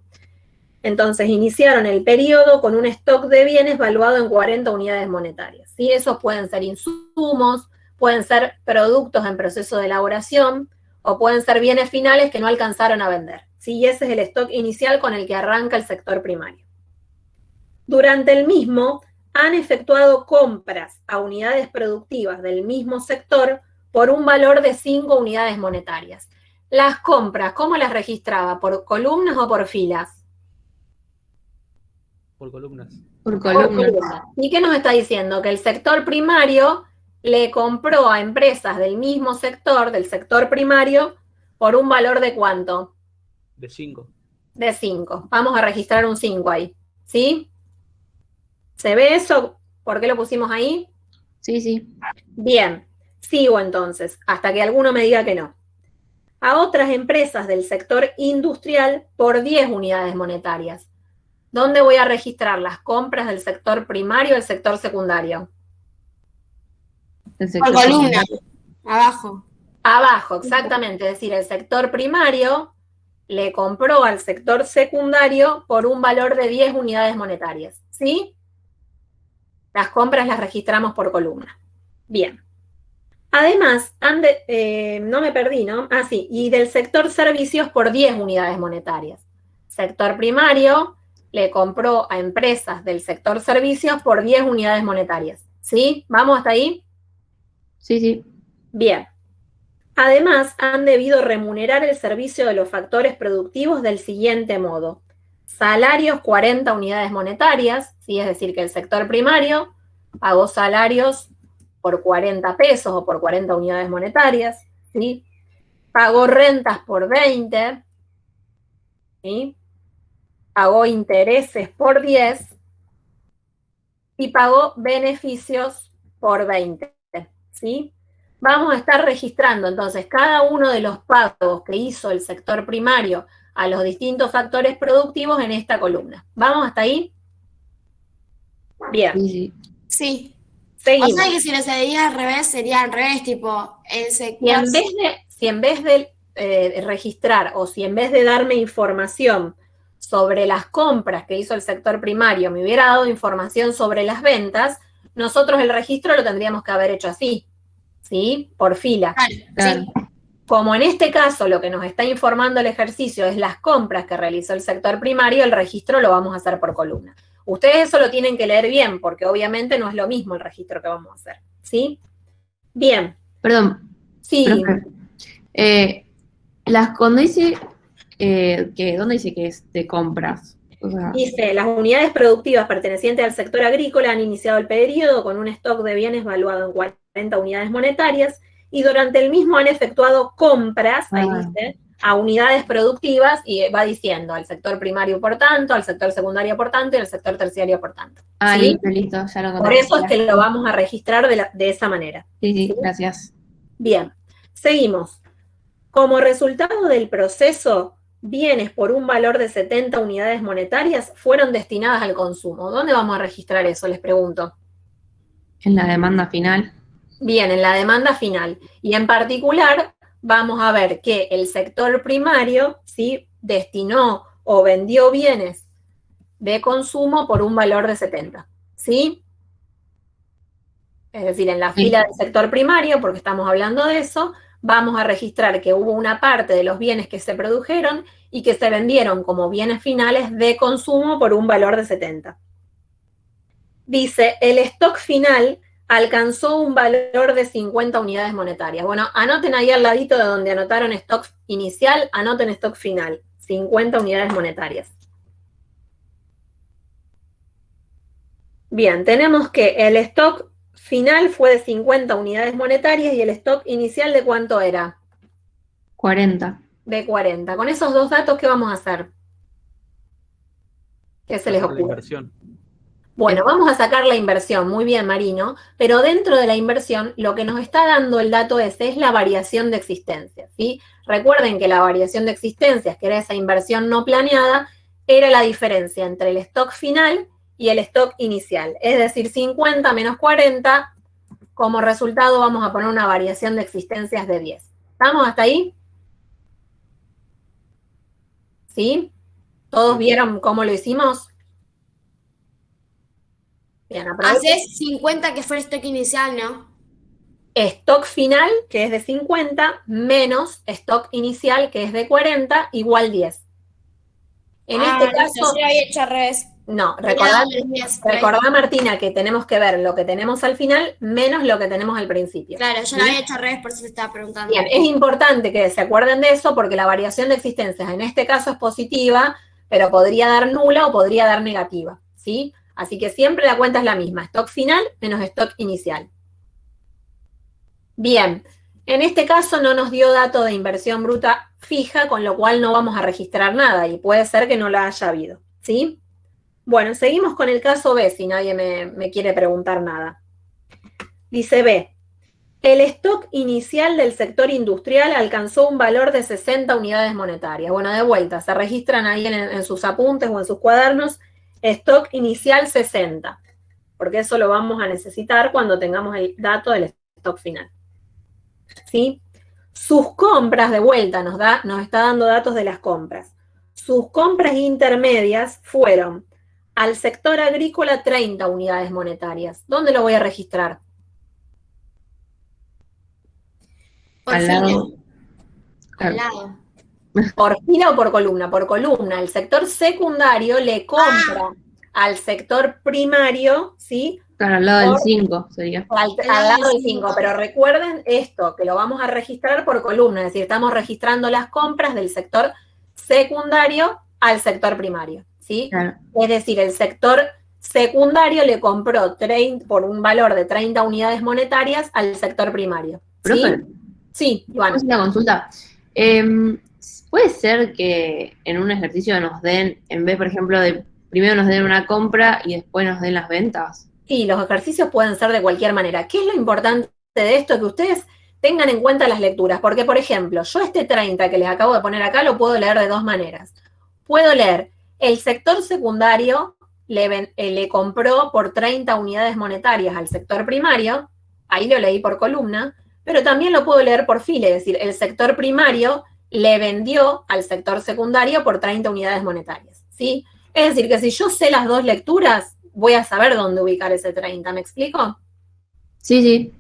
Entonces, iniciaron el periodo con un stock de bienes valuado en 40 unidades monetarias, ¿sí? Esos pueden ser insumos, pueden ser productos en proceso de elaboración, o pueden ser bienes finales que no alcanzaron a vender, ¿sí? Y ese es el stock inicial con el que arranca el sector primario. Durante el mismo, han efectuado compras a unidades productivas del mismo sector por un valor de 5 unidades monetarias. Las compras, ¿cómo las registraba? ¿Por columnas o por filas? Por columnas. Por columnas. ¿Y qué nos está diciendo? Que el sector primario le compró a empresas del mismo sector, del sector primario, por un valor de ¿cuánto? De 5. De 5. Vamos a registrar un 5 ahí, ¿sí? ¿Se ve eso? ¿Por qué lo pusimos ahí? Sí, sí. Bien, sigo entonces, hasta que alguno me diga que no. A otras empresas del sector industrial por 10 unidades monetarias. ¿Dónde voy a registrar las compras del sector primario y del sector secundario? Por columna, abajo. Abajo, exactamente. Es decir, el sector primario le compró al sector secundario por un valor de 10 unidades monetarias, ¿sí? Las compras las registramos por columna. Bien. Además, no me perdí, ¿no? Ah, sí, y del sector servicios por 10 unidades monetarias. Sector primario le compró a empresas del sector servicios por 10 unidades monetarias. ¿Sí? ¿Vamos hasta ahí? Sí, sí. Bien. Además, han debido remunerar el servicio de los factores productivos del siguiente modo. Salarios 40 unidades monetarias, ¿sí? Es decir, que el sector primario pagó salarios por 40 pesos o por 40 unidades monetarias, ¿sí? Pagó rentas por 20, ¿sí? Pagó intereses por 10 y pagó beneficios por 20, ¿sí? Vamos a estar registrando entonces cada uno de los pagos que hizo el sector primario a los distintos factores productivos en esta columna. ¿Vamos hasta ahí? Bien. Sí. Sí. Seguimos. O sea que si lo sería al revés, sería al revés, tipo, el sector... Si en vez de registrar o si en vez de darme información sobre las compras que hizo el sector primario me hubiera dado información sobre las ventas, nosotros el registro lo tendríamos que haber hecho así, ¿sí? Por fila. Claro. Sí. Como en este caso lo que nos está informando el ejercicio es las compras que realizó el sector primario, el registro lo vamos a hacer por columna. Ustedes eso lo tienen que leer bien, porque obviamente no es lo mismo el registro que vamos a hacer, ¿sí? Bien. Perdón. Sí. Cuando dice, ¿dónde dice que es de compras? Dice, las unidades productivas pertenecientes al sector agrícola han iniciado el periodo con un stock de bienes valuado en 40 unidades monetarias y durante el mismo han efectuado compras, ahí dice, a unidades productivas y va diciendo al sector primario por tanto, al sector secundario por tanto y al sector terciario por tanto. ¿Sí? Listo, ya lo conté. Por eso es que lo vamos a registrar de esa manera. Sí, gracias. Bien, seguimos. Como resultado del proceso, bienes por un valor de 70 unidades monetarias fueron destinadas al consumo. ¿Dónde vamos a registrar eso? Les pregunto. En la demanda final. Bien, en la demanda final. Y en particular, vamos a ver que el sector primario, ¿sí?, destinó o vendió bienes de consumo por un valor de 70. ¿Sí? Es decir, en la fila del sector primario, porque estamos hablando de eso, vamos a registrar que hubo una parte de los bienes que se produjeron y que se vendieron como bienes finales de consumo por un valor de 70. Dice, el stock final alcanzó un valor de 50 unidades monetarias. Bueno, anoten ahí al ladito de donde anotaron stock inicial, anoten stock final, 50 unidades monetarias. Bien, tenemos que el stock final fue de 50 unidades monetarias y el stock inicial ¿de cuánto era? 40. De 40. Con esos dos datos, ¿qué vamos a hacer? ¿Qué se les ocurre? La inversión. Bueno, vamos a sacar la inversión, muy bien, Marino, pero dentro de la inversión lo que nos está dando el dato ese es la variación de existencias, ¿sí? Recuerden que la variación de existencias, que era esa inversión no planeada, era la diferencia entre el stock final y el stock inicial, es decir, 50 menos 40, como resultado vamos a poner una variación de existencias de 10. ¿Estamos hasta ahí? ¿Sí? ¿Todos vieron cómo lo hicimos? Bien, haces 50 que fue el stock inicial, ¿no? Stock final, que es de 50, menos stock inicial, que es de 40, igual 10. En este caso... Yo lo había hecho al revés. No, recordá, Martina, que tenemos que ver lo que tenemos al final menos lo que tenemos al principio. Claro, yo lo había hecho al revés, por eso te estaba preguntando. Bien, es importante que se acuerden de eso porque la variación de existencias en este caso es positiva, pero podría dar nula o podría dar negativa, ¿sí? Así que siempre la cuenta es la misma, stock final menos stock inicial. Bien, en este caso no nos dio dato de inversión bruta fija, con lo cual no vamos a registrar nada y puede ser que no la haya habido, ¿sí? Bueno, seguimos con el caso B, si nadie me quiere preguntar nada. Dice B, el stock inicial del sector industrial alcanzó un valor de 60 unidades monetarias. Bueno, de vuelta, se registran ahí en sus apuntes o en sus cuadernos, stock inicial 60, porque eso lo vamos a necesitar cuando tengamos el dato del stock final. ¿Sí? Sus compras, de vuelta, nos está dando datos de las compras. Sus compras intermedias fueron al sector agrícola 30 unidades monetarias. ¿Dónde lo voy a registrar? Al lado. Al lado. ¿Por fila o por columna? Por columna. El sector secundario le compra al sector primario, ¿sí? Claro, al lado del 5 sería. Al lado del 5, pero recuerden esto, que lo vamos a registrar por columna, es decir, estamos registrando las compras del sector secundario al sector primario, ¿sí? Claro. Es decir, el sector secundario le compró por un valor de 30 unidades monetarias al sector primario. ¿Sí? ¿Profe? Sí, Iván. Una consulta. ¿Puede ser que en un ejercicio nos den, en vez, por ejemplo, de primero nos den una compra y después nos den las ventas? Sí, los ejercicios pueden ser de cualquier manera. ¿Qué es lo importante de esto? Que ustedes tengan en cuenta las lecturas. Porque, por ejemplo, yo este 30 que les acabo de poner acá lo puedo leer de dos maneras. Puedo leer, el sector secundario le compró por 30 unidades monetarias al sector primario, ahí lo leí por columna, pero también lo puedo leer por fila, es decir, el sector primario le vendió al sector secundario por 30 unidades monetarias, ¿sí? Es decir, que si yo sé las dos lecturas, voy a saber dónde ubicar ese 30, ¿me explico? Sí, sí.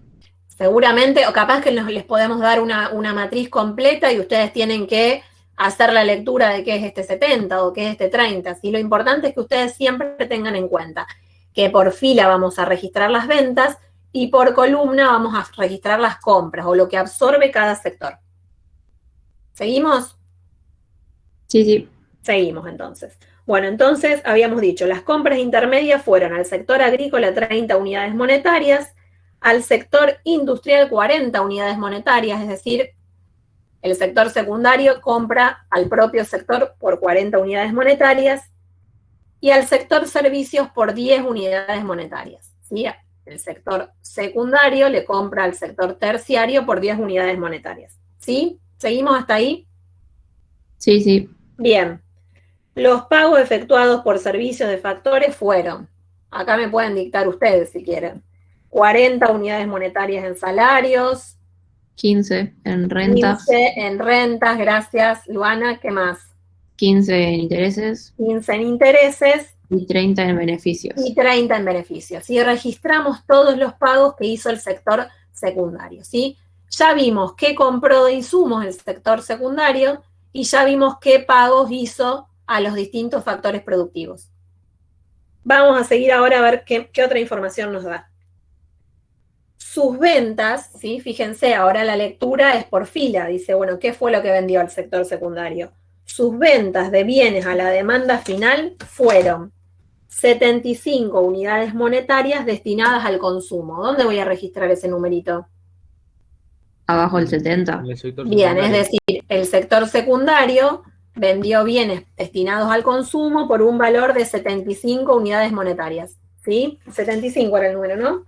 Seguramente, o capaz que les podemos dar una matriz completa y ustedes tienen que hacer la lectura de qué es este 70 o qué es este 30. ¿Sí? Lo importante es que ustedes siempre tengan en cuenta que por fila vamos a registrar las ventas y por columna vamos a registrar las compras o lo que absorbe cada sector. ¿Seguimos? Sí, sí. Seguimos entonces. Bueno, entonces habíamos dicho, las compras intermedias fueron al sector agrícola 30 unidades monetarias, al sector industrial 40 unidades monetarias, es decir, el sector secundario compra al propio sector por 40 unidades monetarias y al sector servicios por 10 unidades monetarias. ¿Sí? El sector secundario le compra al sector terciario por 10 unidades monetarias. ¿Sí? ¿Seguimos hasta ahí? Sí, sí. Bien. Los pagos efectuados por servicios de factores fueron, acá me pueden dictar ustedes si quieren, 40 unidades monetarias en salarios, 15 en rentas. 15 en rentas, gracias, Luana, ¿qué más? 15 en intereses. 15 en intereses. Y 30 en beneficios. Y 30 en beneficios. Y registramos todos los pagos que hizo el sector secundario, ¿sí? Ya vimos qué compró de insumos el sector secundario y ya vimos qué pagos hizo a los distintos factores productivos. Vamos a seguir ahora a ver qué otra información nos da. Sus ventas, ¿sí? Fíjense, ahora la lectura es por fila. Dice, bueno, ¿qué fue lo que vendió el sector secundario? Sus ventas de bienes a la demanda final fueron 75 unidades monetarias destinadas al consumo. ¿Dónde voy a registrar ese numerito? Abajo el 70. Bien, es decir, el sector secundario vendió bienes destinados al consumo por un valor de 75 unidades monetarias. ¿Sí? 75 era el número, ¿no?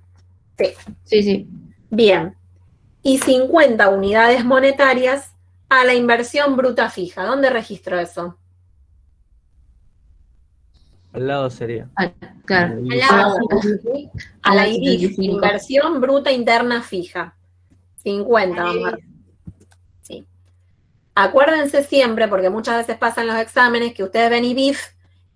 Sí. Sí, sí. Bien. Y 50 unidades monetarias a la inversión bruta fija. ¿Dónde registro eso? Al lado sería. Claro. Al lado. A la IDIF, inversión bruta interna fija. 50, vamos a ver. Sí. Acuérdense siempre, porque muchas veces pasan los exámenes, que ustedes ven IDIF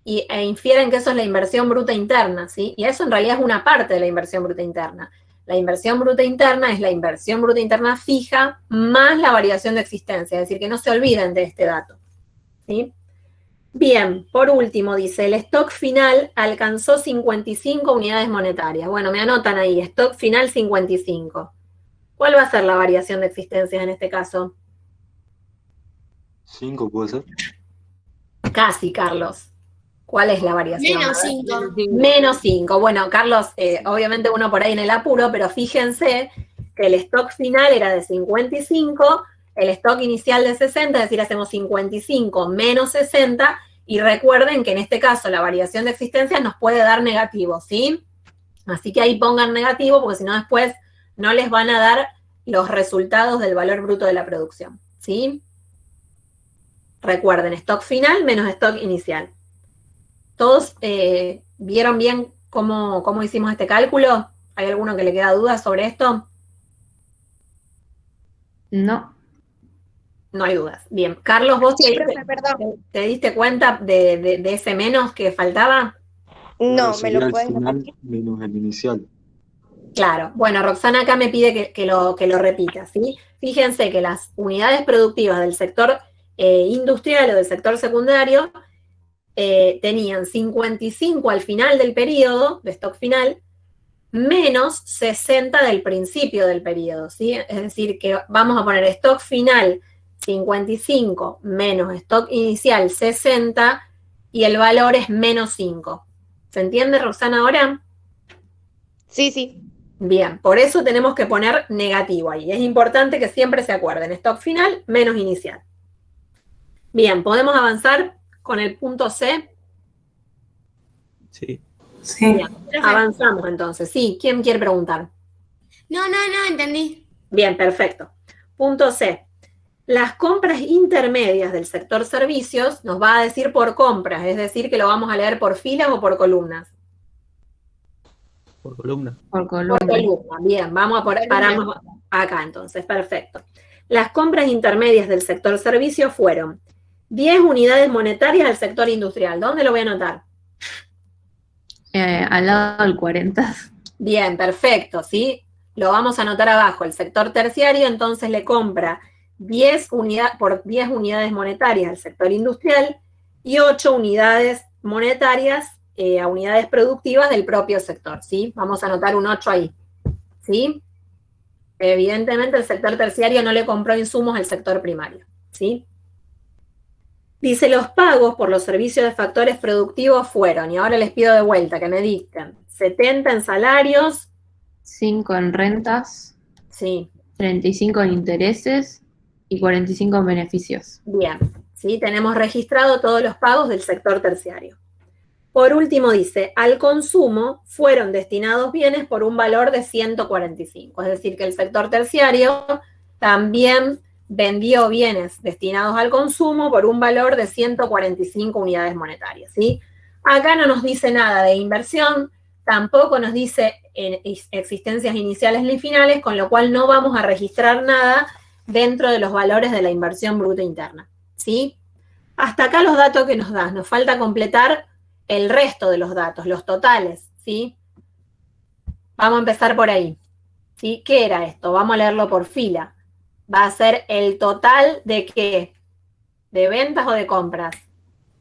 e infieren que eso es la inversión bruta interna, ¿sí? Y eso en realidad es una parte de la inversión bruta interna. La inversión bruta interna es la inversión bruta interna fija más la variación de existencia, es decir, que no se olviden de este dato, ¿sí? Bien, por último, dice, el stock final alcanzó 55 unidades monetarias. Bueno, me anotan ahí, stock final 55. ¿Cuál va a ser la variación de existencias en este caso? 5 puede ser. Casi, Carlos. ¿Cuál es la variación? Menos 5. Menos 5. Bueno, Carlos, obviamente uno por ahí en el apuro, pero fíjense que el stock final era de 55, el stock inicial de 60, es decir, hacemos 55 menos 60, y recuerden que en este caso la variación de existencias nos puede dar negativo, ¿sí? Así que ahí pongan negativo, porque si no después no les van a dar los resultados del valor bruto de la producción, ¿sí? Recuerden, stock final menos stock inicial. ¿Todos vieron bien cómo hicimos este cálculo? ¿Hay alguno que le queda dudas sobre esto? No. No hay dudas. Bien. Carlos, ¿vos Sí, profe, perdón. te diste cuenta de ese menos que faltaba? No, me Sería lo el pueden final repetir. menos el inicial. Claro. Bueno, Roxana acá me pide que lo repita, ¿sí? Fíjense que las unidades productivas del sector industrial o del sector secundario tenían 55 al final del periodo, de stock final, menos 60 del principio del periodo, ¿sí? Es decir, que vamos a poner stock final 55 menos stock inicial 60 y el valor es menos 5. ¿Se entiende, Roxana, ahora? Sí, sí. Bien, por eso tenemos que poner negativo ahí. Es importante que siempre se acuerden, stock final menos inicial. Bien, ¿podemos avanzar con el punto C? Sí. Sí. Bien, avanzamos entonces. Sí, ¿quién quiere preguntar? No, entendí. Bien, perfecto. Punto C. Las compras intermedias del sector servicios nos va a decir por compras, es decir, que lo vamos a leer por filas o por columnas. Por columna. Por columna. Por columna, bien, paramos acá entonces, perfecto. Las compras intermedias del sector servicios fueron 10 unidades monetarias al sector industrial. ¿Dónde lo voy a anotar? Al lado del 40. Bien, perfecto, ¿sí? Lo vamos a anotar abajo. El sector terciario entonces le compra 10 unidades monetarias al sector industrial y 8 unidades monetarias a unidades productivas del propio sector, ¿sí? Vamos a anotar un 8 ahí, ¿sí? Evidentemente el sector terciario no le compró insumos al sector primario, ¿sí? Dice, los pagos por los servicios de factores productivos fueron, y ahora les pido de vuelta que me dicten, 70 en salarios. 5 en rentas. Sí. 35 en intereses y 45 en beneficios. Bien, ¿sí? Tenemos registrado todos los pagos del sector terciario. Por último dice, al consumo fueron destinados bienes por un valor de 145, es decir, que el sector terciario también vendió bienes destinados al consumo por un valor de 145 unidades monetarias, ¿sí? Acá no nos dice nada de inversión, tampoco nos dice existencias iniciales ni finales, con lo cual no vamos a registrar nada dentro de los valores de la inversión bruta interna, ¿sí? Hasta acá los datos que nos da, nos falta completar el resto de los datos, los totales, ¿sí? Vamos a empezar por ahí, ¿sí? ¿Qué era esto? Vamos a leerlo por fila. Va a ser el total de ¿qué? ¿De ventas o de compras?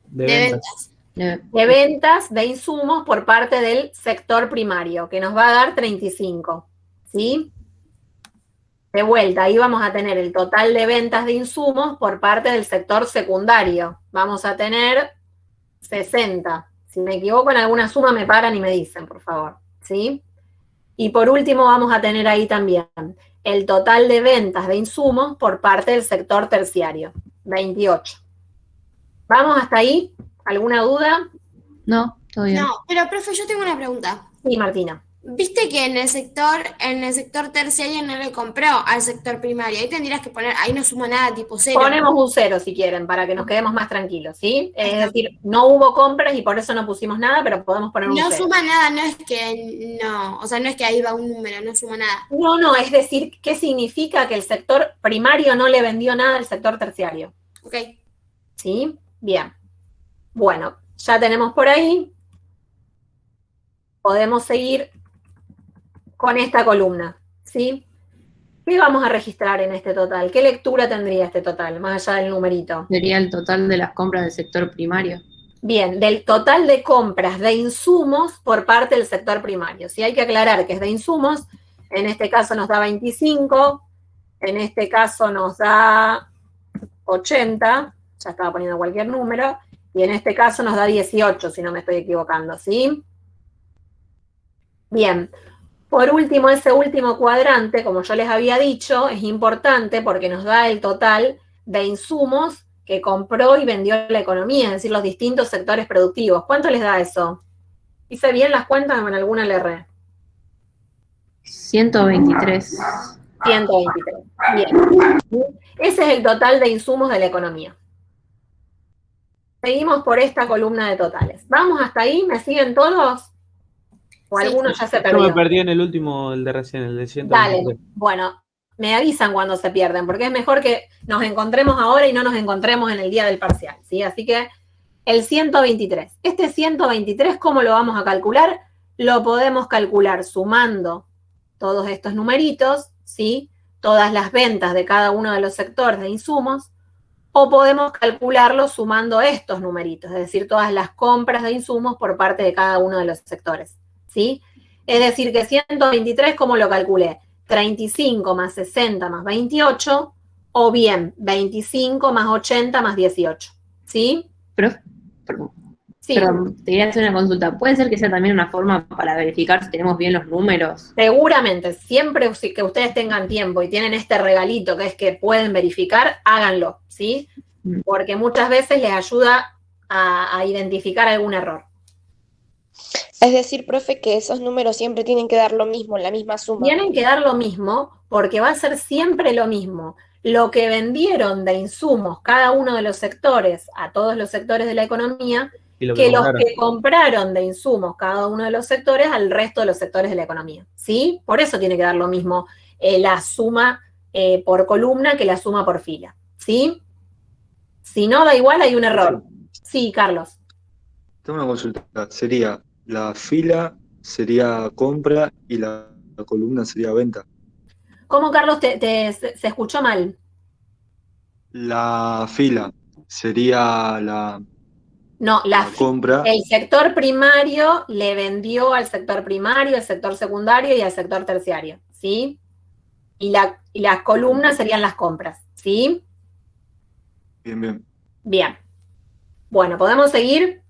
De ventas. De ventas de insumos por parte del sector primario, que nos va a dar 35, ¿sí? De vuelta, ahí vamos a tener el total de ventas de insumos por parte del sector secundario. Vamos a tener 60. Si me equivoco en alguna suma me paran y me dicen, por favor, ¿sí? Y por último vamos a tener ahí también el total de ventas de insumos por parte del sector terciario, 28. ¿Vamos hasta ahí? ¿Alguna duda? No, todo bien. No, pero profe, yo tengo una pregunta. Sí, Martina. Viste que en el sector terciario no le compró al sector primario. Ahí tendrías que poner, ahí no suma nada, tipo 0. Ponemos un 0 si quieren, para que nos quedemos más tranquilos, ¿sí? Es decir, no hubo compras y por eso no pusimos nada, pero podemos poner un 0. No suma nada, no es que no, o sea, no es que ahí va un número, no suma nada. No, es decir, ¿qué significa que el sector primario no le vendió nada al sector terciario? Ok. ¿Sí? Bien. Bueno, ya tenemos por ahí. Podemos seguir con esta columna, ¿sí? ¿Qué vamos a registrar en este total? ¿Qué lectura tendría este total, más allá del numerito? Sería el total de las compras del sector primario. Bien, del total de compras de insumos por parte del sector primario. Si hay que aclarar que es de insumos, en este caso nos da 25, en este caso nos da 80, ya estaba poniendo cualquier número, y en este caso nos da 18, si no me estoy equivocando, ¿sí? Bien. Por último, ese último cuadrante, como yo les había dicho, es importante porque nos da el total de insumos que compró y vendió la economía, es decir, los distintos sectores productivos. ¿Cuánto les da eso? ¿Hice bien las cuentas o en alguna le erré? 123. 123. Bien. Ese es el total de insumos de la economía. Seguimos por esta columna de totales. ¿Vamos hasta ahí? ¿Me siguen todos? ¿O Sí. alguno ya se Yo perdió? me perdí en el último, el de recién, el de 123. Dale, bueno, me avisan cuando se pierden, porque es mejor que nos encontremos ahora y no nos encontremos en el día del parcial, ¿sí? Así que el 123. Este 123, ¿cómo lo vamos a calcular? Lo podemos calcular sumando todos estos numeritos, ¿sí? Todas las ventas de cada uno de los sectores de insumos, o podemos calcularlo sumando estos numeritos, es decir, todas las compras de insumos por parte de cada uno de los sectores, ¿sí? Es decir, que 123, ¿cómo lo calculé? 35 más 60 más 28, o bien 25 más 80 más 18, ¿sí? Sí. Pero te quería hacer una consulta. ¿Puede ser que sea también una forma para verificar si tenemos bien los números? Seguramente, siempre que ustedes tengan tiempo y tienen este regalito que es que pueden verificar, háganlo, ¿sí? Porque muchas veces les ayuda a identificar algún error. Es decir, profe, que esos números siempre tienen que dar lo mismo, la misma suma. Tienen que dar lo mismo porque va a ser siempre lo mismo. Lo que vendieron de insumos cada uno de los sectores a todos los sectores de la economía, que los que compraron de insumos cada uno de los sectores al resto de los sectores de la economía, ¿sí? Por eso tiene que dar lo mismo la suma por columna que la suma por fila, ¿sí? Si no, da igual, hay un error. Sí, Carlos. Tengo una consulta. Sería, la fila sería compra y la columna sería venta. ¿Cómo, Carlos, se escuchó mal? La fila sería la compra. El sector primario le vendió al sector primario, al sector secundario y al sector terciario, ¿sí? Y las columnas serían las compras, ¿sí? Bien. Bien. Bueno, ¿podemos seguir?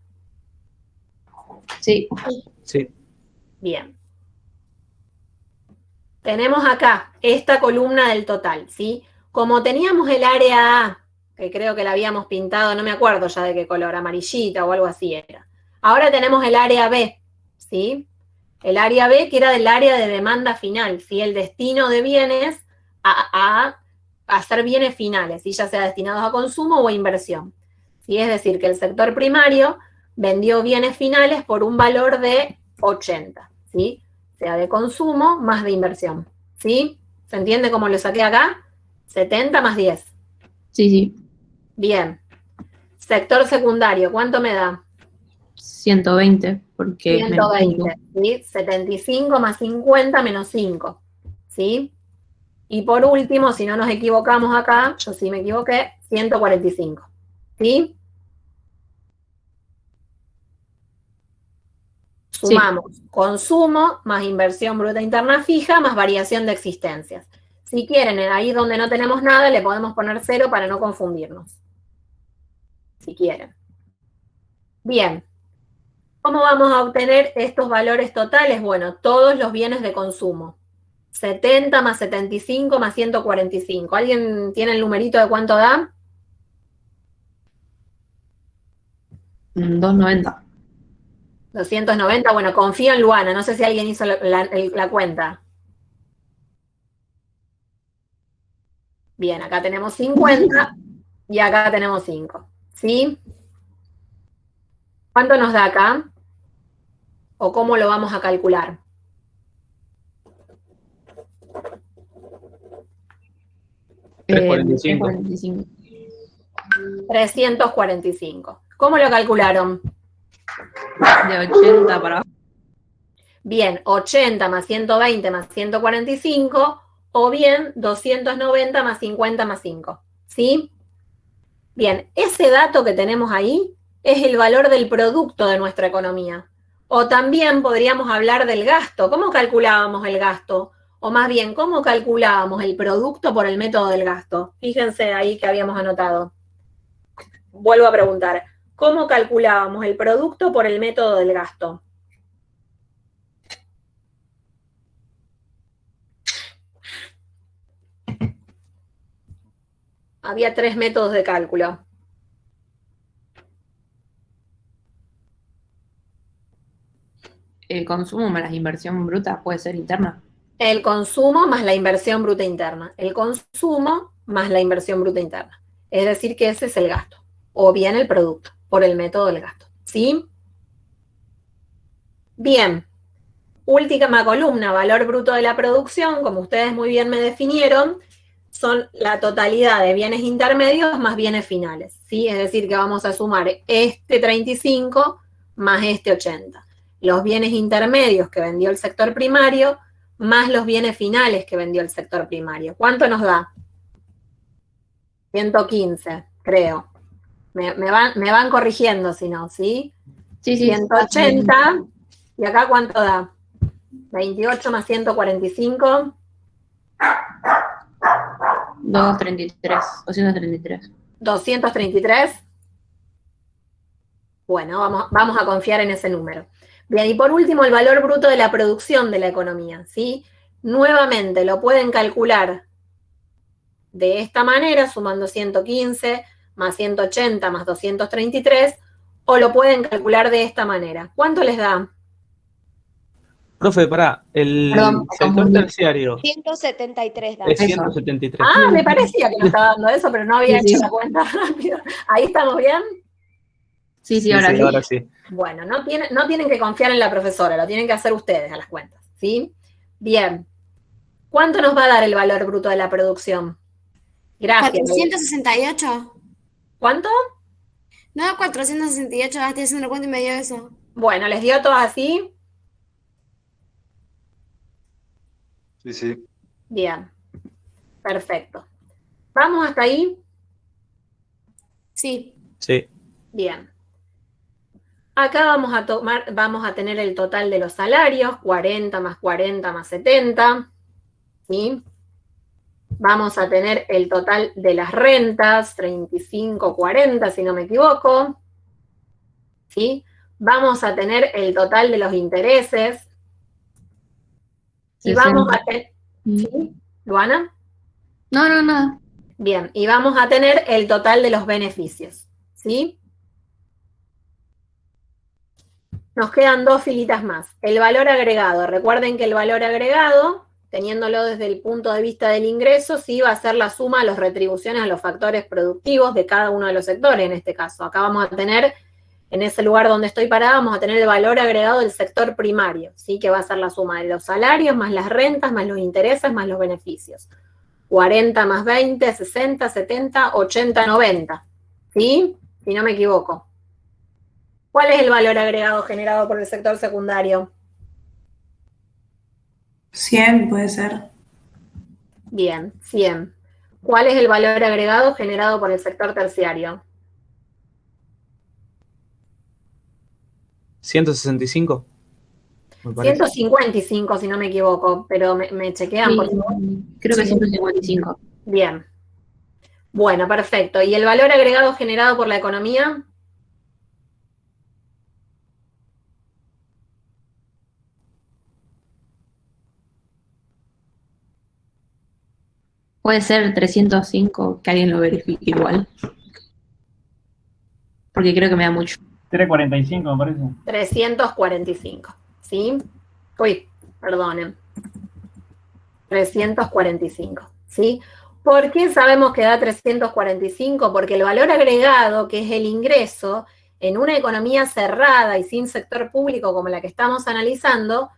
Sí. Sí. Bien. Tenemos acá esta columna del total, ¿sí? Como teníamos el área A, que creo que la habíamos pintado, no me acuerdo ya de qué color, amarillita o algo así era. Ahora tenemos el área B, ¿sí? El área B que era del área de demanda final, ¿sí? El destino de bienes a hacer bienes finales, ¿sí? Ya sea destinados a consumo o a inversión, ¿sí? Es decir, que el sector primario vendió bienes finales por un valor de 80, ¿sí? Sea de consumo más de inversión, ¿sí? ¿Se entiende cómo lo saqué acá? 70 más 10. Sí, sí. Bien. Sector secundario, ¿cuánto me da? 120, porque 120, ¿sí? 75 más 50 menos 5, ¿sí? Y por último, si no nos equivocamos acá, yo sí me equivoqué, 145, ¿sí? Sumamos consumo más inversión bruta interna fija más variación de existencias. Si quieren, ahí donde no tenemos nada, le podemos poner 0 para no confundirnos. Si quieren. Bien. ¿Cómo vamos a obtener estos valores totales? Bueno, todos los bienes de consumo. 70 más 75 más 145. ¿Alguien tiene el numerito de cuánto da? 290. 290. Bueno, confío en Luana. No sé si alguien hizo la cuenta. Bien, acá tenemos 50 y acá tenemos 5. ¿Sí? ¿Cuánto nos da acá? ¿O cómo lo vamos a calcular? $345. 345. ¿Cómo lo calcularon? De 80 para abajo. Bien, 80 más 120 más 145, o bien 290 más 50 más 5. ¿Sí? Bien, ese dato que tenemos ahí es el valor del producto de nuestra economía. O también podríamos hablar del gasto. ¿Cómo calculábamos el gasto? O más bien, ¿cómo calculábamos el producto por el método del gasto? Fíjense ahí que habíamos anotado. Vuelvo a preguntar, ¿cómo calculábamos el producto por el método del gasto? Había 3 métodos de cálculo. El consumo más la inversión bruta puede ser interna. El consumo más la inversión bruta interna. El consumo más la inversión bruta interna. Es decir, que ese es el gasto. O bien el producto, por el método del gasto. ¿Sí? Bien. Última columna, valor bruto de la producción, como ustedes muy bien me definieron, son la totalidad de bienes intermedios más bienes finales. ¿Sí? Es decir, que vamos a sumar este 35 más este 80. Los bienes intermedios que vendió el sector primario más los bienes finales que vendió el sector primario. ¿Cuánto nos da? 115, creo. Me van corrigiendo si no, ¿sí? Sí, sí. 180, ¿y acá cuánto da? 28 más 145. 233, 233. 233. Bueno, vamos a confiar en ese número. Bien, y por último, el valor bruto de la producción de la economía, ¿sí? Nuevamente, lo pueden calcular de esta manera, sumando 115 más 180 más 233, o lo pueden calcular de esta manera. ¿Cuánto les da? Profe, pará, el sector terciario 173 da. es 173. Ah, me parecía que nos estaba dando eso, pero no había hecho la cuenta rápido. ¿Ahí estamos bien? Sí, sí, ahora sí. Ahora sí. Bueno, no tienen que confiar en la profesora, lo tienen que hacer ustedes a las cuentas, ¿sí? Bien. ¿Cuánto nos va a dar el valor bruto de la producción? Gracias. 468. ¿Cuánto? No, 468, estoy haciendo la cuenta y me dio eso. Bueno, ¿les dio todo así? Sí, sí. Bien. Perfecto. ¿Vamos hasta ahí? Sí. Sí. Bien. Acá vamos a tener el total de los salarios, 40 más 40 más 70, ¿sí? Vamos a tener el total de las rentas, 35, 40, si no me equivoco. ¿sí? Vamos a tener el total de los intereses. Y vamos a tener... ¿Sí? ¿Luana? No, nada. Bien, y vamos a tener el total de los beneficios, ¿sí? Nos quedan 2 filitas más. El valor agregado. Recuerden que el valor agregado, teniéndolo desde el punto de vista del ingreso, sí va a ser la suma de las retribuciones a los factores productivos de cada uno de los sectores, en este caso. Acá vamos a tener, en ese lugar donde estoy parada, vamos a tener el valor agregado del sector primario, ¿sí? Que va a ser la suma de los salarios, más las rentas, más los intereses, más los beneficios. 40 más 20, 60, 70, 80, 90, ¿sí? Si no me equivoco. ¿Cuál es el valor agregado generado por el sector secundario? 100 puede ser. Bien, 100. ¿Cuál es el valor agregado generado por el sector terciario? 165. 155, si no me equivoco, pero me chequean, Sí, por favor. creo que 155. Bien. Bueno, perfecto. ¿Y el valor agregado generado por la economía? Puede ser 305, que alguien lo verifique igual. Porque creo que me da mucho. 345, me parece. 345, ¿sí? Uy, perdonen. 345, ¿sí? ¿Por qué sabemos que da 345? Porque el valor agregado, que es el ingreso, en una economía cerrada y sin sector público como la que estamos analizando,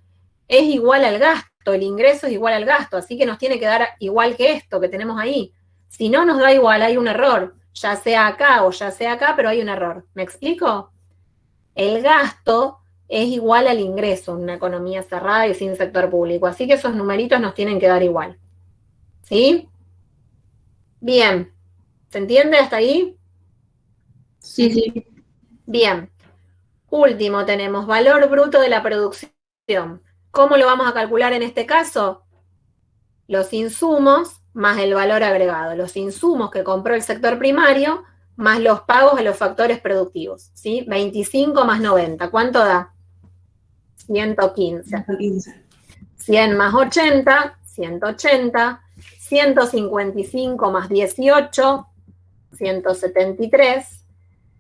es igual al gasto. El ingreso es igual al gasto, así que nos tiene que dar igual que esto que tenemos ahí. Si no nos da igual, hay un error, ya sea acá o ya sea acá, pero hay un error. ¿Me explico? El gasto es igual al ingreso en una economía cerrada y sin sector público, así que esos numeritos nos tienen que dar igual. ¿Sí? Bien. ¿Se entiende hasta ahí? Sí. Bien. Último tenemos valor bruto de la producción. ¿Cómo lo vamos a calcular en este caso? Los insumos más el valor agregado. Los insumos que compró el sector primario más los pagos a los factores productivos. ¿Sí? 25 más 90. ¿Cuánto da? 115. 100 más 80, 180. 155 más 18, 173.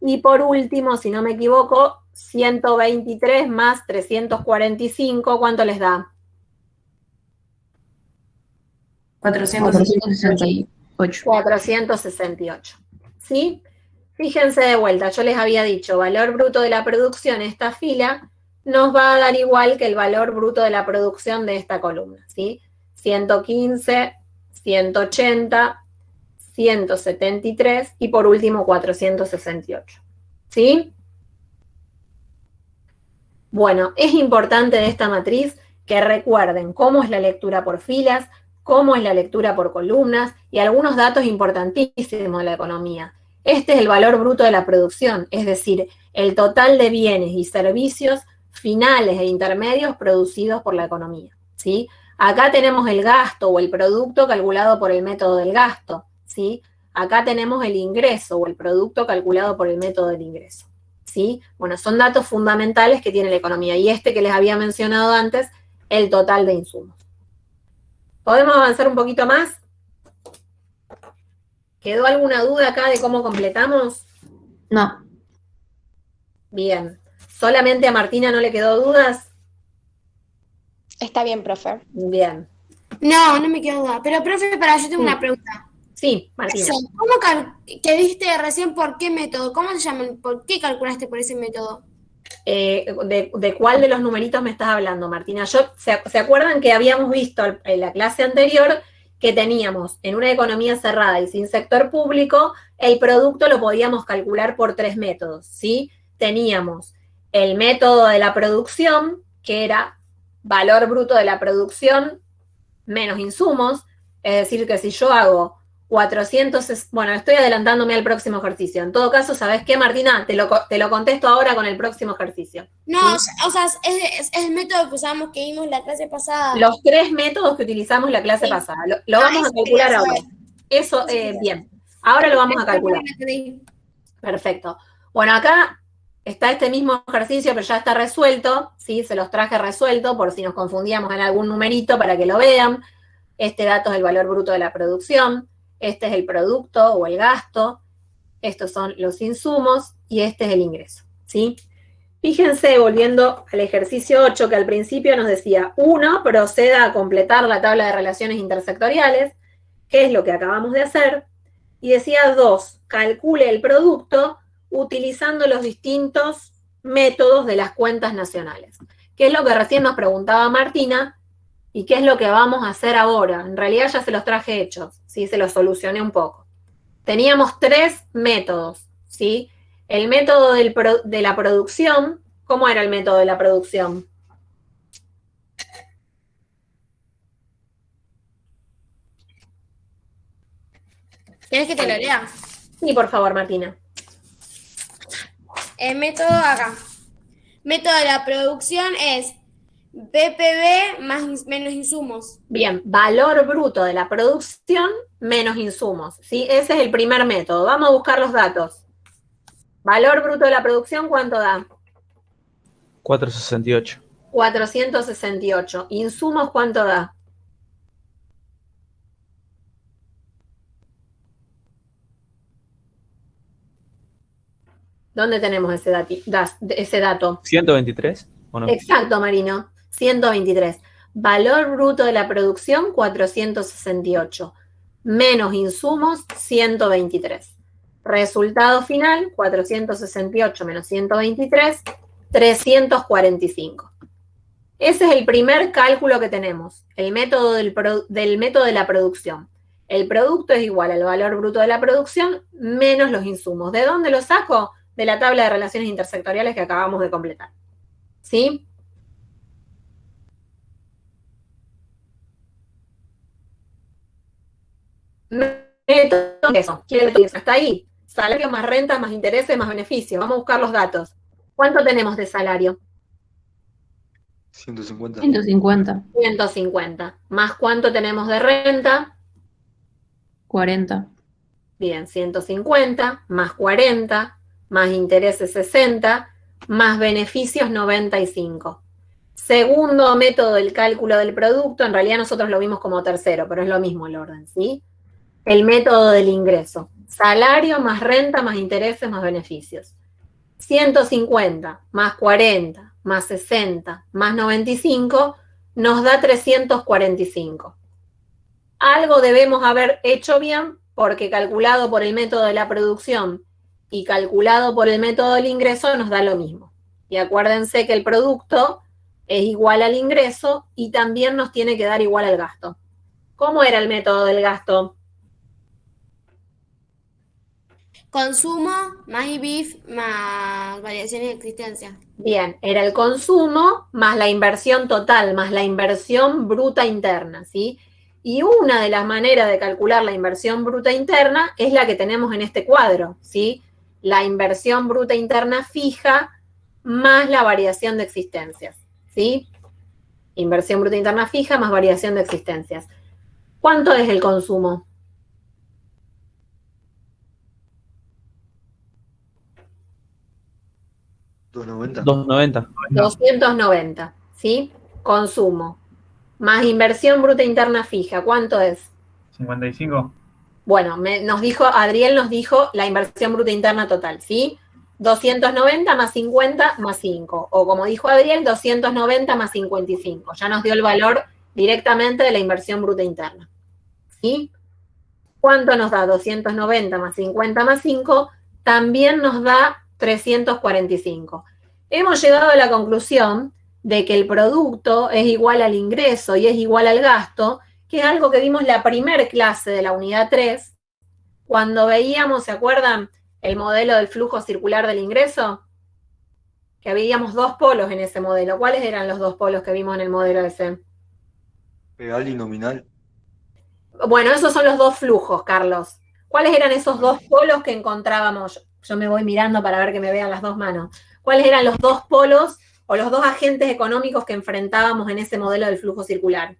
Y por último, si no me equivoco, 123 más 345, ¿cuánto les da? 468. 468. ¿Sí? Fíjense de vuelta, yo les había dicho, valor bruto de la producción, esta fila, nos va a dar igual que el valor bruto de la producción de esta columna, ¿sí? 115, 180, 173 y por último 468. ¿Sí? Bueno, es importante de esta matriz que recuerden cómo es la lectura por filas, cómo es la lectura por columnas y algunos datos importantísimos de la economía. Este es el valor bruto de la producción, es decir, el total de bienes y servicios finales e intermedios producidos por la economía, ¿sí? Acá tenemos el gasto o el producto calculado por el método del gasto, ¿sí? Acá tenemos el ingreso o el producto calculado por el método del ingreso, ¿sí? Bueno, son datos fundamentales que tiene la economía. Y este que les había mencionado antes, el total de insumos. ¿Podemos avanzar un poquito más? ¿Quedó alguna duda acá de cómo completamos? No. Bien. ¿Solamente a Martina no le quedó dudas? Está bien, profe. Bien. No me quedó duda. Pero, profe, yo tengo una pregunta. Sí, Martina. Eso, ¿cómo que viste recién por qué método? ¿Cómo se llaman? ¿Por qué calculaste por ese método? ¿De cuál de los numeritos me estás hablando, Martina? ¿Se acuerdan que habíamos visto en la clase anterior que teníamos en una economía cerrada y sin sector público, el producto lo podíamos calcular por 3 métodos, ¿sí? Teníamos el método de la producción, que era valor bruto de la producción menos insumos, es decir, que si yo hago 400, bueno, estoy adelantándome al próximo ejercicio. En todo caso, ¿sabes qué, Martina? Te lo contesto ahora con el próximo ejercicio. No, ¿sí? o sea, es el método que usamos, que vimos la clase pasada. Los 3 métodos que utilizamos la clase pasada. Lo vamos a calcular ahora. Eso, bien. Ahora lo vamos a calcular. Perfecto. Bueno, acá Está este mismo ejercicio, pero ya está resuelto, ¿sí? Se los traje resuelto por si nos confundíamos en algún numerito para que lo vean. Este dato es el valor bruto de la producción, este es el producto o el gasto, estos son los insumos y este es el ingreso, ¿sí? Fíjense, volviendo al ejercicio 8, que al principio nos decía, 1, proceda a completar la tabla de relaciones intersectoriales, que es lo que acabamos de hacer, y decía 2, calcule el producto utilizando los distintos métodos de las cuentas nacionales, que es lo que recién nos preguntaba Martina, y qué es lo que vamos a hacer ahora. En realidad ya se los traje hechos, ¿sí? Se los solucioné un poco. Teníamos 3 métodos, ¿sí? El método de la producción, ¿cómo era el método de la producción? ¿Quieres que te lo lea? Sí, por favor, Martina. El método acá. Método de la producción es BPB menos insumos. Bien, valor bruto de la producción menos insumos, ¿sí? Ese es el primer método. Vamos a buscar los datos. Valor bruto de la producción, ¿cuánto da? 468. 468. Insumos, ¿cuánto da? ¿Dónde tenemos ese dato? 123, ¿o no? Exacto, Marino. 123. Valor bruto de la producción, 468. Menos insumos, 123. Resultado final, 468 menos 123, 345. Ese es el primer cálculo que tenemos, el método del método de la producción. El producto es igual al valor bruto de la producción menos los insumos. ¿De dónde lo saco? De la tabla de relaciones intersectoriales que acabamos de completar. ¿Sí? Método de eso. ¿Quién le dice? Hasta ahí. Salario más renta, más intereses, más beneficios. Vamos a buscar los datos. ¿Cuánto tenemos de salario? 150. 150. 150. ¿Más cuánto tenemos de renta? 40. Bien, 150, más 40, más intereses 60, más beneficios 95. Segundo método del cálculo del producto, en realidad nosotros lo vimos como tercero, pero es lo mismo el orden, ¿sí? El método del ingreso. Salario más renta, más intereses, más beneficios. 150, más 40, más 60, más 95, nos da 345. Algo debemos haber hecho bien, porque calculado por el método de la producción y calculado por el método del ingreso nos da lo mismo. Y acuérdense que el producto es igual al ingreso y también nos tiene que dar igual al gasto. ¿Cómo era el método del gasto? Consumo más IBIF más variaciones de existencia. Bien, era el consumo más la inversión total, más la inversión bruta interna, ¿sí? Y una de las maneras de calcular la inversión bruta interna es la que tenemos en este cuadro, ¿sí? La inversión bruta interna fija más la variación de existencias, ¿sí? Inversión bruta interna fija más variación de existencias. ¿Cuánto es el consumo? ¿290? 290. 290, ¿sí? Consumo. Más inversión bruta interna fija, ¿cuánto es? 55. Bueno, Adriel nos dijo la inversión bruta interna total, ¿sí? 290 más 50 más 5. O como dijo Adriel, 290 más 55. Ya nos dio el valor directamente de la inversión bruta interna. ¿Sí? ¿Cuánto nos da 290 más 50 más 5? También nos da 345. Hemos llegado a la conclusión de que el producto es igual al ingreso y es igual al gasto, que es algo que vimos la primer clase de la unidad 3, cuando veíamos, ¿se acuerdan? El modelo del flujo circular del ingreso, que veíamos 2 polos en ese modelo. ¿Cuáles eran los 2 polos que vimos en el modelo ese? Real y nominal. Bueno, esos son los 2 flujos, Carlos. ¿Cuáles eran esos 2 polos que encontrábamos? Yo me voy mirando para ver que me vean las 2 manos. ¿Cuáles eran los 2 polos o los 2 agentes económicos que enfrentábamos en ese modelo del flujo circular?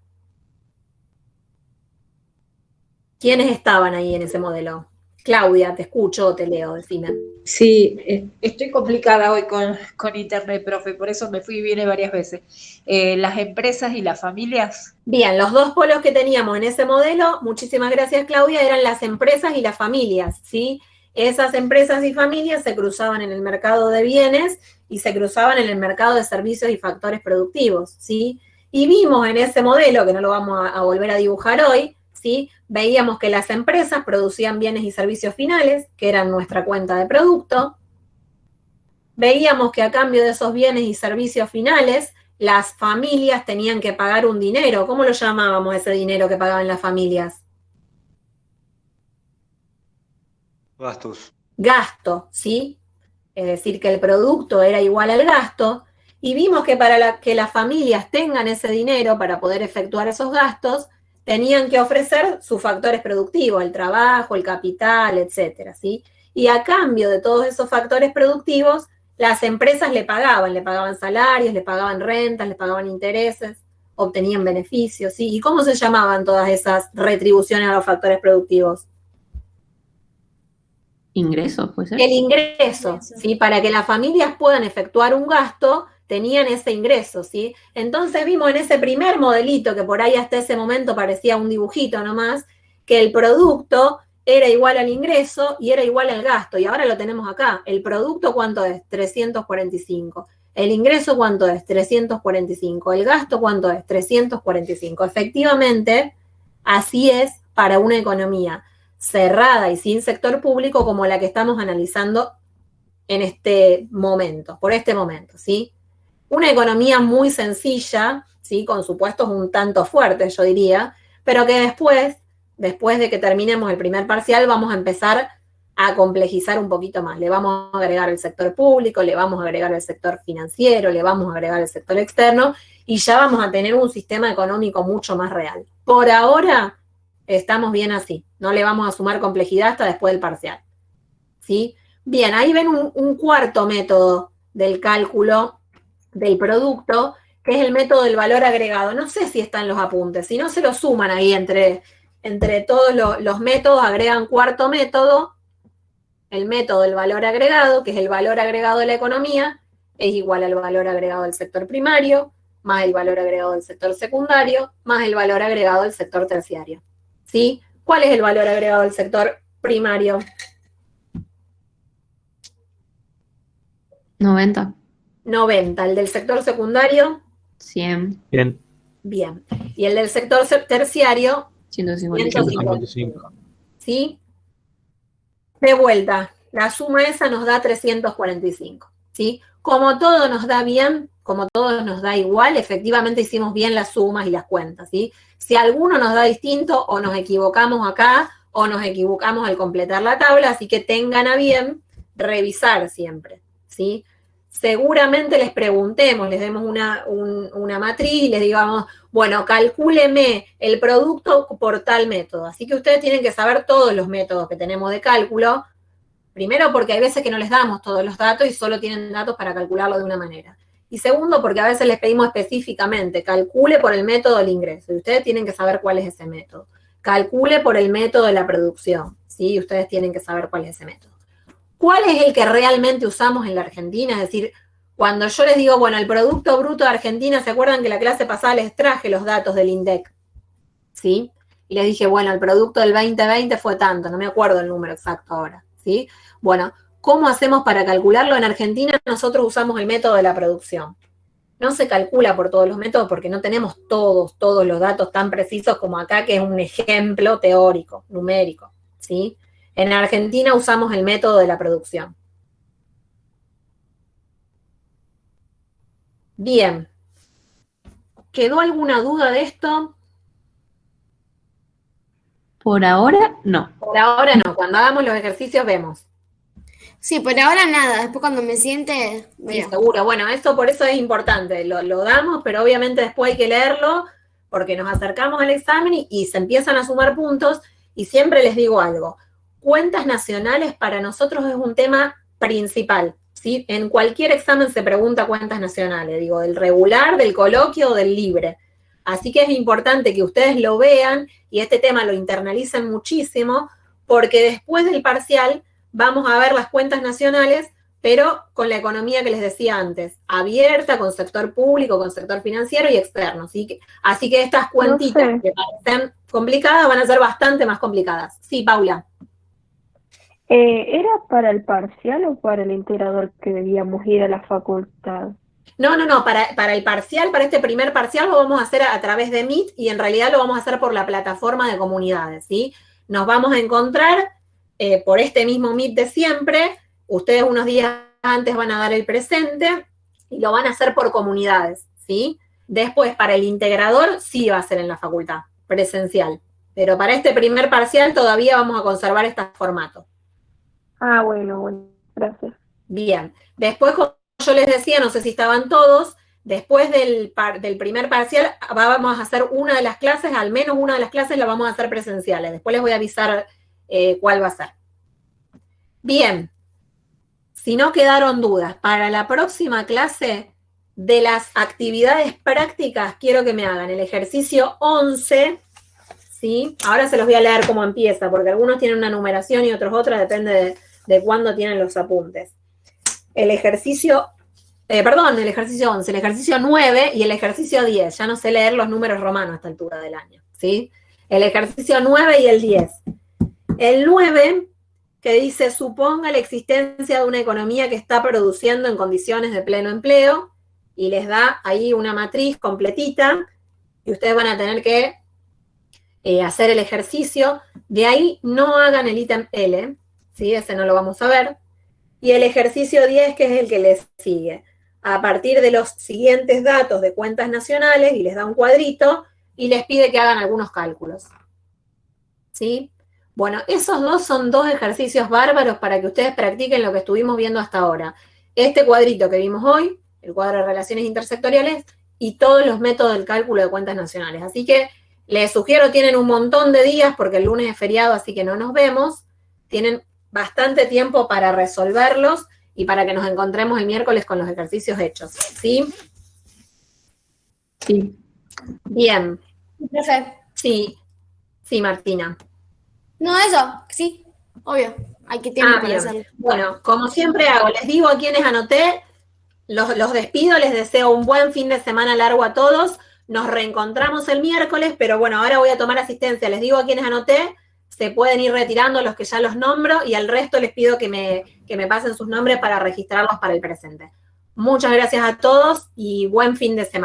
¿Quiénes estaban ahí en ese modelo? Claudia, te escucho o te leo, decime. Sí, estoy complicada hoy con internet, profe, por eso me fui y vine varias veces. Las empresas y las familias. Bien, los dos polos que teníamos en ese modelo, muchísimas gracias Claudia, eran las empresas y las familias, ¿sí? Esas empresas y familias se cruzaban en el mercado de bienes y se cruzaban en el mercado de servicios y factores productivos, ¿sí? Y vimos en ese modelo, que no lo vamos a volver a dibujar hoy, ¿sí? Veíamos que las empresas producían bienes y servicios finales, que eran nuestra cuenta de producto. Veíamos que a cambio de esos bienes y servicios finales, las familias tenían que pagar un dinero. ¿Cómo lo llamábamos ese dinero que pagaban las familias? Gastos. Gasto, ¿sí? Es decir, que el producto era igual al gasto. Y vimos que para que las familias tengan ese dinero para poder efectuar esos gastos, tenían que ofrecer sus factores productivos, el trabajo, el capital, etcétera, ¿sí? Y a cambio de todos esos factores productivos, las empresas le pagaban salarios, le pagaban rentas, le pagaban intereses, obtenían beneficios, ¿sí? ¿Y cómo se llamaban todas esas retribuciones a los factores productivos? Ingresos, puede ser. El ingreso, ¿sí? Para que las familias puedan efectuar un gasto, tenían ese ingreso, ¿sí? Entonces vimos en ese primer modelito, que por ahí hasta ese momento parecía un dibujito nomás, que el producto era igual al ingreso y era igual al gasto, y ahora lo tenemos acá. ¿El producto cuánto es? 345. ¿El ingreso cuánto es? 345. ¿El gasto cuánto es? 345. Efectivamente, así es para una economía cerrada y sin sector público como la que estamos analizando en este momento, por este momento, ¿sí? Una economía muy sencilla, ¿sí? Con supuestos un tanto fuertes, yo diría, pero que después de que terminemos el primer parcial, vamos a empezar a complejizar un poquito más. Le vamos a agregar el sector público, le vamos a agregar el sector financiero, le vamos a agregar el sector externo, y ya vamos a tener un sistema económico mucho más real. Por ahora, estamos bien así. No le vamos a sumar complejidad hasta después del parcial, ¿sí? Bien, ahí ven un cuarto método del cálculo del producto, que es el método del valor agregado. No sé si están los apuntes, si no se lo suman ahí entre todos los métodos, agregan cuarto método, el método del valor agregado, que es el valor agregado de la economía, es igual al valor agregado del sector primario, más el valor agregado del sector secundario, más el valor agregado del sector terciario, ¿sí? ¿Cuál es el valor agregado del sector primario? 90. 90. ¿El del sector secundario? 100. Bien. Bien. ¿Y el del sector terciario? 155. ¿Sí? De vuelta, la suma esa nos da 345, ¿sí? Como todo nos da bien, como todo nos da igual, efectivamente hicimos bien las sumas y las cuentas, ¿sí? Si alguno nos da distinto, o nos equivocamos acá, o nos equivocamos al completar la tabla, así que tengan a bien revisar siempre, ¿sí? Seguramente les preguntemos, les demos una matriz y les digamos, bueno, calcúleme el producto por tal método. Así que ustedes tienen que saber todos los métodos que tenemos de cálculo. Primero, porque hay veces que no les damos todos los datos y solo tienen datos para calcularlo de una manera. Y segundo, porque a veces les pedimos específicamente, calcule por el método del ingreso. Y ustedes tienen que saber cuál es ese método. Calcule por el método de la producción, ¿sí? Y ustedes tienen que saber cuál es ese método. ¿Cuál es el que realmente usamos en la Argentina? Es decir, cuando yo les digo, bueno, el Producto Bruto de Argentina, ¿se acuerdan que la clase pasada les traje los datos del INDEC? ¿Sí? Y les dije, bueno, el producto del 2020 fue tanto, no me acuerdo el número exacto ahora, ¿sí? Bueno, ¿cómo hacemos para calcularlo? En Argentina nosotros usamos el método de la producción. No se calcula por todos los métodos porque no tenemos todos los datos tan precisos como acá, que es un ejemplo teórico, numérico, ¿sí? En Argentina usamos el método de la producción. Bien. ¿Quedó alguna duda de esto? Por ahora, no. Por ahora no. Cuando hagamos los ejercicios vemos. Sí, por ahora nada. Después cuando me siente, sí, seguro. Bueno, eso por eso es importante. Lo damos, pero obviamente después hay que leerlo porque nos acercamos al examen y se empiezan a sumar puntos. Y siempre les digo algo. Cuentas nacionales para nosotros es un tema principal, ¿sí? En cualquier examen se pregunta cuentas nacionales, digo, del regular, del coloquio o del libre. Así que es importante que ustedes lo vean y este tema lo internalicen muchísimo, porque después del parcial vamos a ver las cuentas nacionales, pero con la economía que les decía antes, abierta, con sector público, con sector financiero y externo. Así que estas cuentitas que parecen complicadas van a ser bastante más complicadas. Sí, Paula. ¿Era para el parcial o para el integrador que debíamos ir a la facultad? No, para el parcial, para este primer parcial lo vamos a hacer a través de Meet y en realidad lo vamos a hacer por la plataforma de comunidades, ¿sí? Nos vamos a encontrar por este mismo Meet de siempre. Ustedes unos días antes van a dar el presente y lo van a hacer por comunidades, ¿sí? Después, para el integrador, sí va a ser en la facultad, presencial. Pero para este primer parcial todavía vamos a conservar este formato. Ah, bueno, gracias. Bien. Después, como yo les decía, no sé si estaban todos, después del primer parcial vamos a hacer una de las clases, al menos una de las clases la vamos a hacer presenciales. Después les voy a avisar cuál va a ser. Bien. Si no quedaron dudas, para la próxima clase de las actividades prácticas quiero que me hagan el ejercicio 11, ¿sí? Ahora se los voy a leer cómo empieza, porque algunos tienen una numeración y otros otra, depende de cuándo tienen los apuntes. El ejercicio 11, el ejercicio 9 y el ejercicio 10. Ya no sé leer los números romanos a esta altura del año, ¿sí? El ejercicio 9 y el 10. El 9... que dice, suponga la existencia de una economía que está produciendo en condiciones de pleno empleo, y les da ahí una matriz completita, y ustedes van a tener que hacer el ejercicio. De ahí no hagan el ítem L, ¿sí? Ese no lo vamos a ver. Y el ejercicio 10, que es el que les sigue. A partir de los siguientes datos de cuentas nacionales, y les da un cuadrito, y les pide que hagan algunos cálculos. ¿Sí? Bueno, esos dos son dos ejercicios bárbaros para que ustedes practiquen lo que estuvimos viendo hasta ahora. Este cuadrito que vimos hoy, el cuadro de relaciones intersectoriales, y todos los métodos del cálculo de cuentas nacionales. Así que les sugiero, tienen un montón de días, porque el lunes es feriado, así que no nos vemos. Tienen bastante tiempo para resolverlos y para que nos encontremos el miércoles con los ejercicios hechos. ¿Sí? Sí. Bien. Profe. Sí, Martina. No, eso, sí, obvio. Hay que tiempo para bien. hacerlo. Bueno, como siempre hago, les digo a quienes anoté, los despido, les deseo un buen fin de semana largo a todos. Nos reencontramos el miércoles, pero bueno, ahora voy a tomar asistencia. Les digo a quienes anoté, se pueden ir retirando los que ya los nombro, y al resto les pido que me pasen sus nombres para registrarlos para el presente. Muchas gracias a todos y buen fin de semana.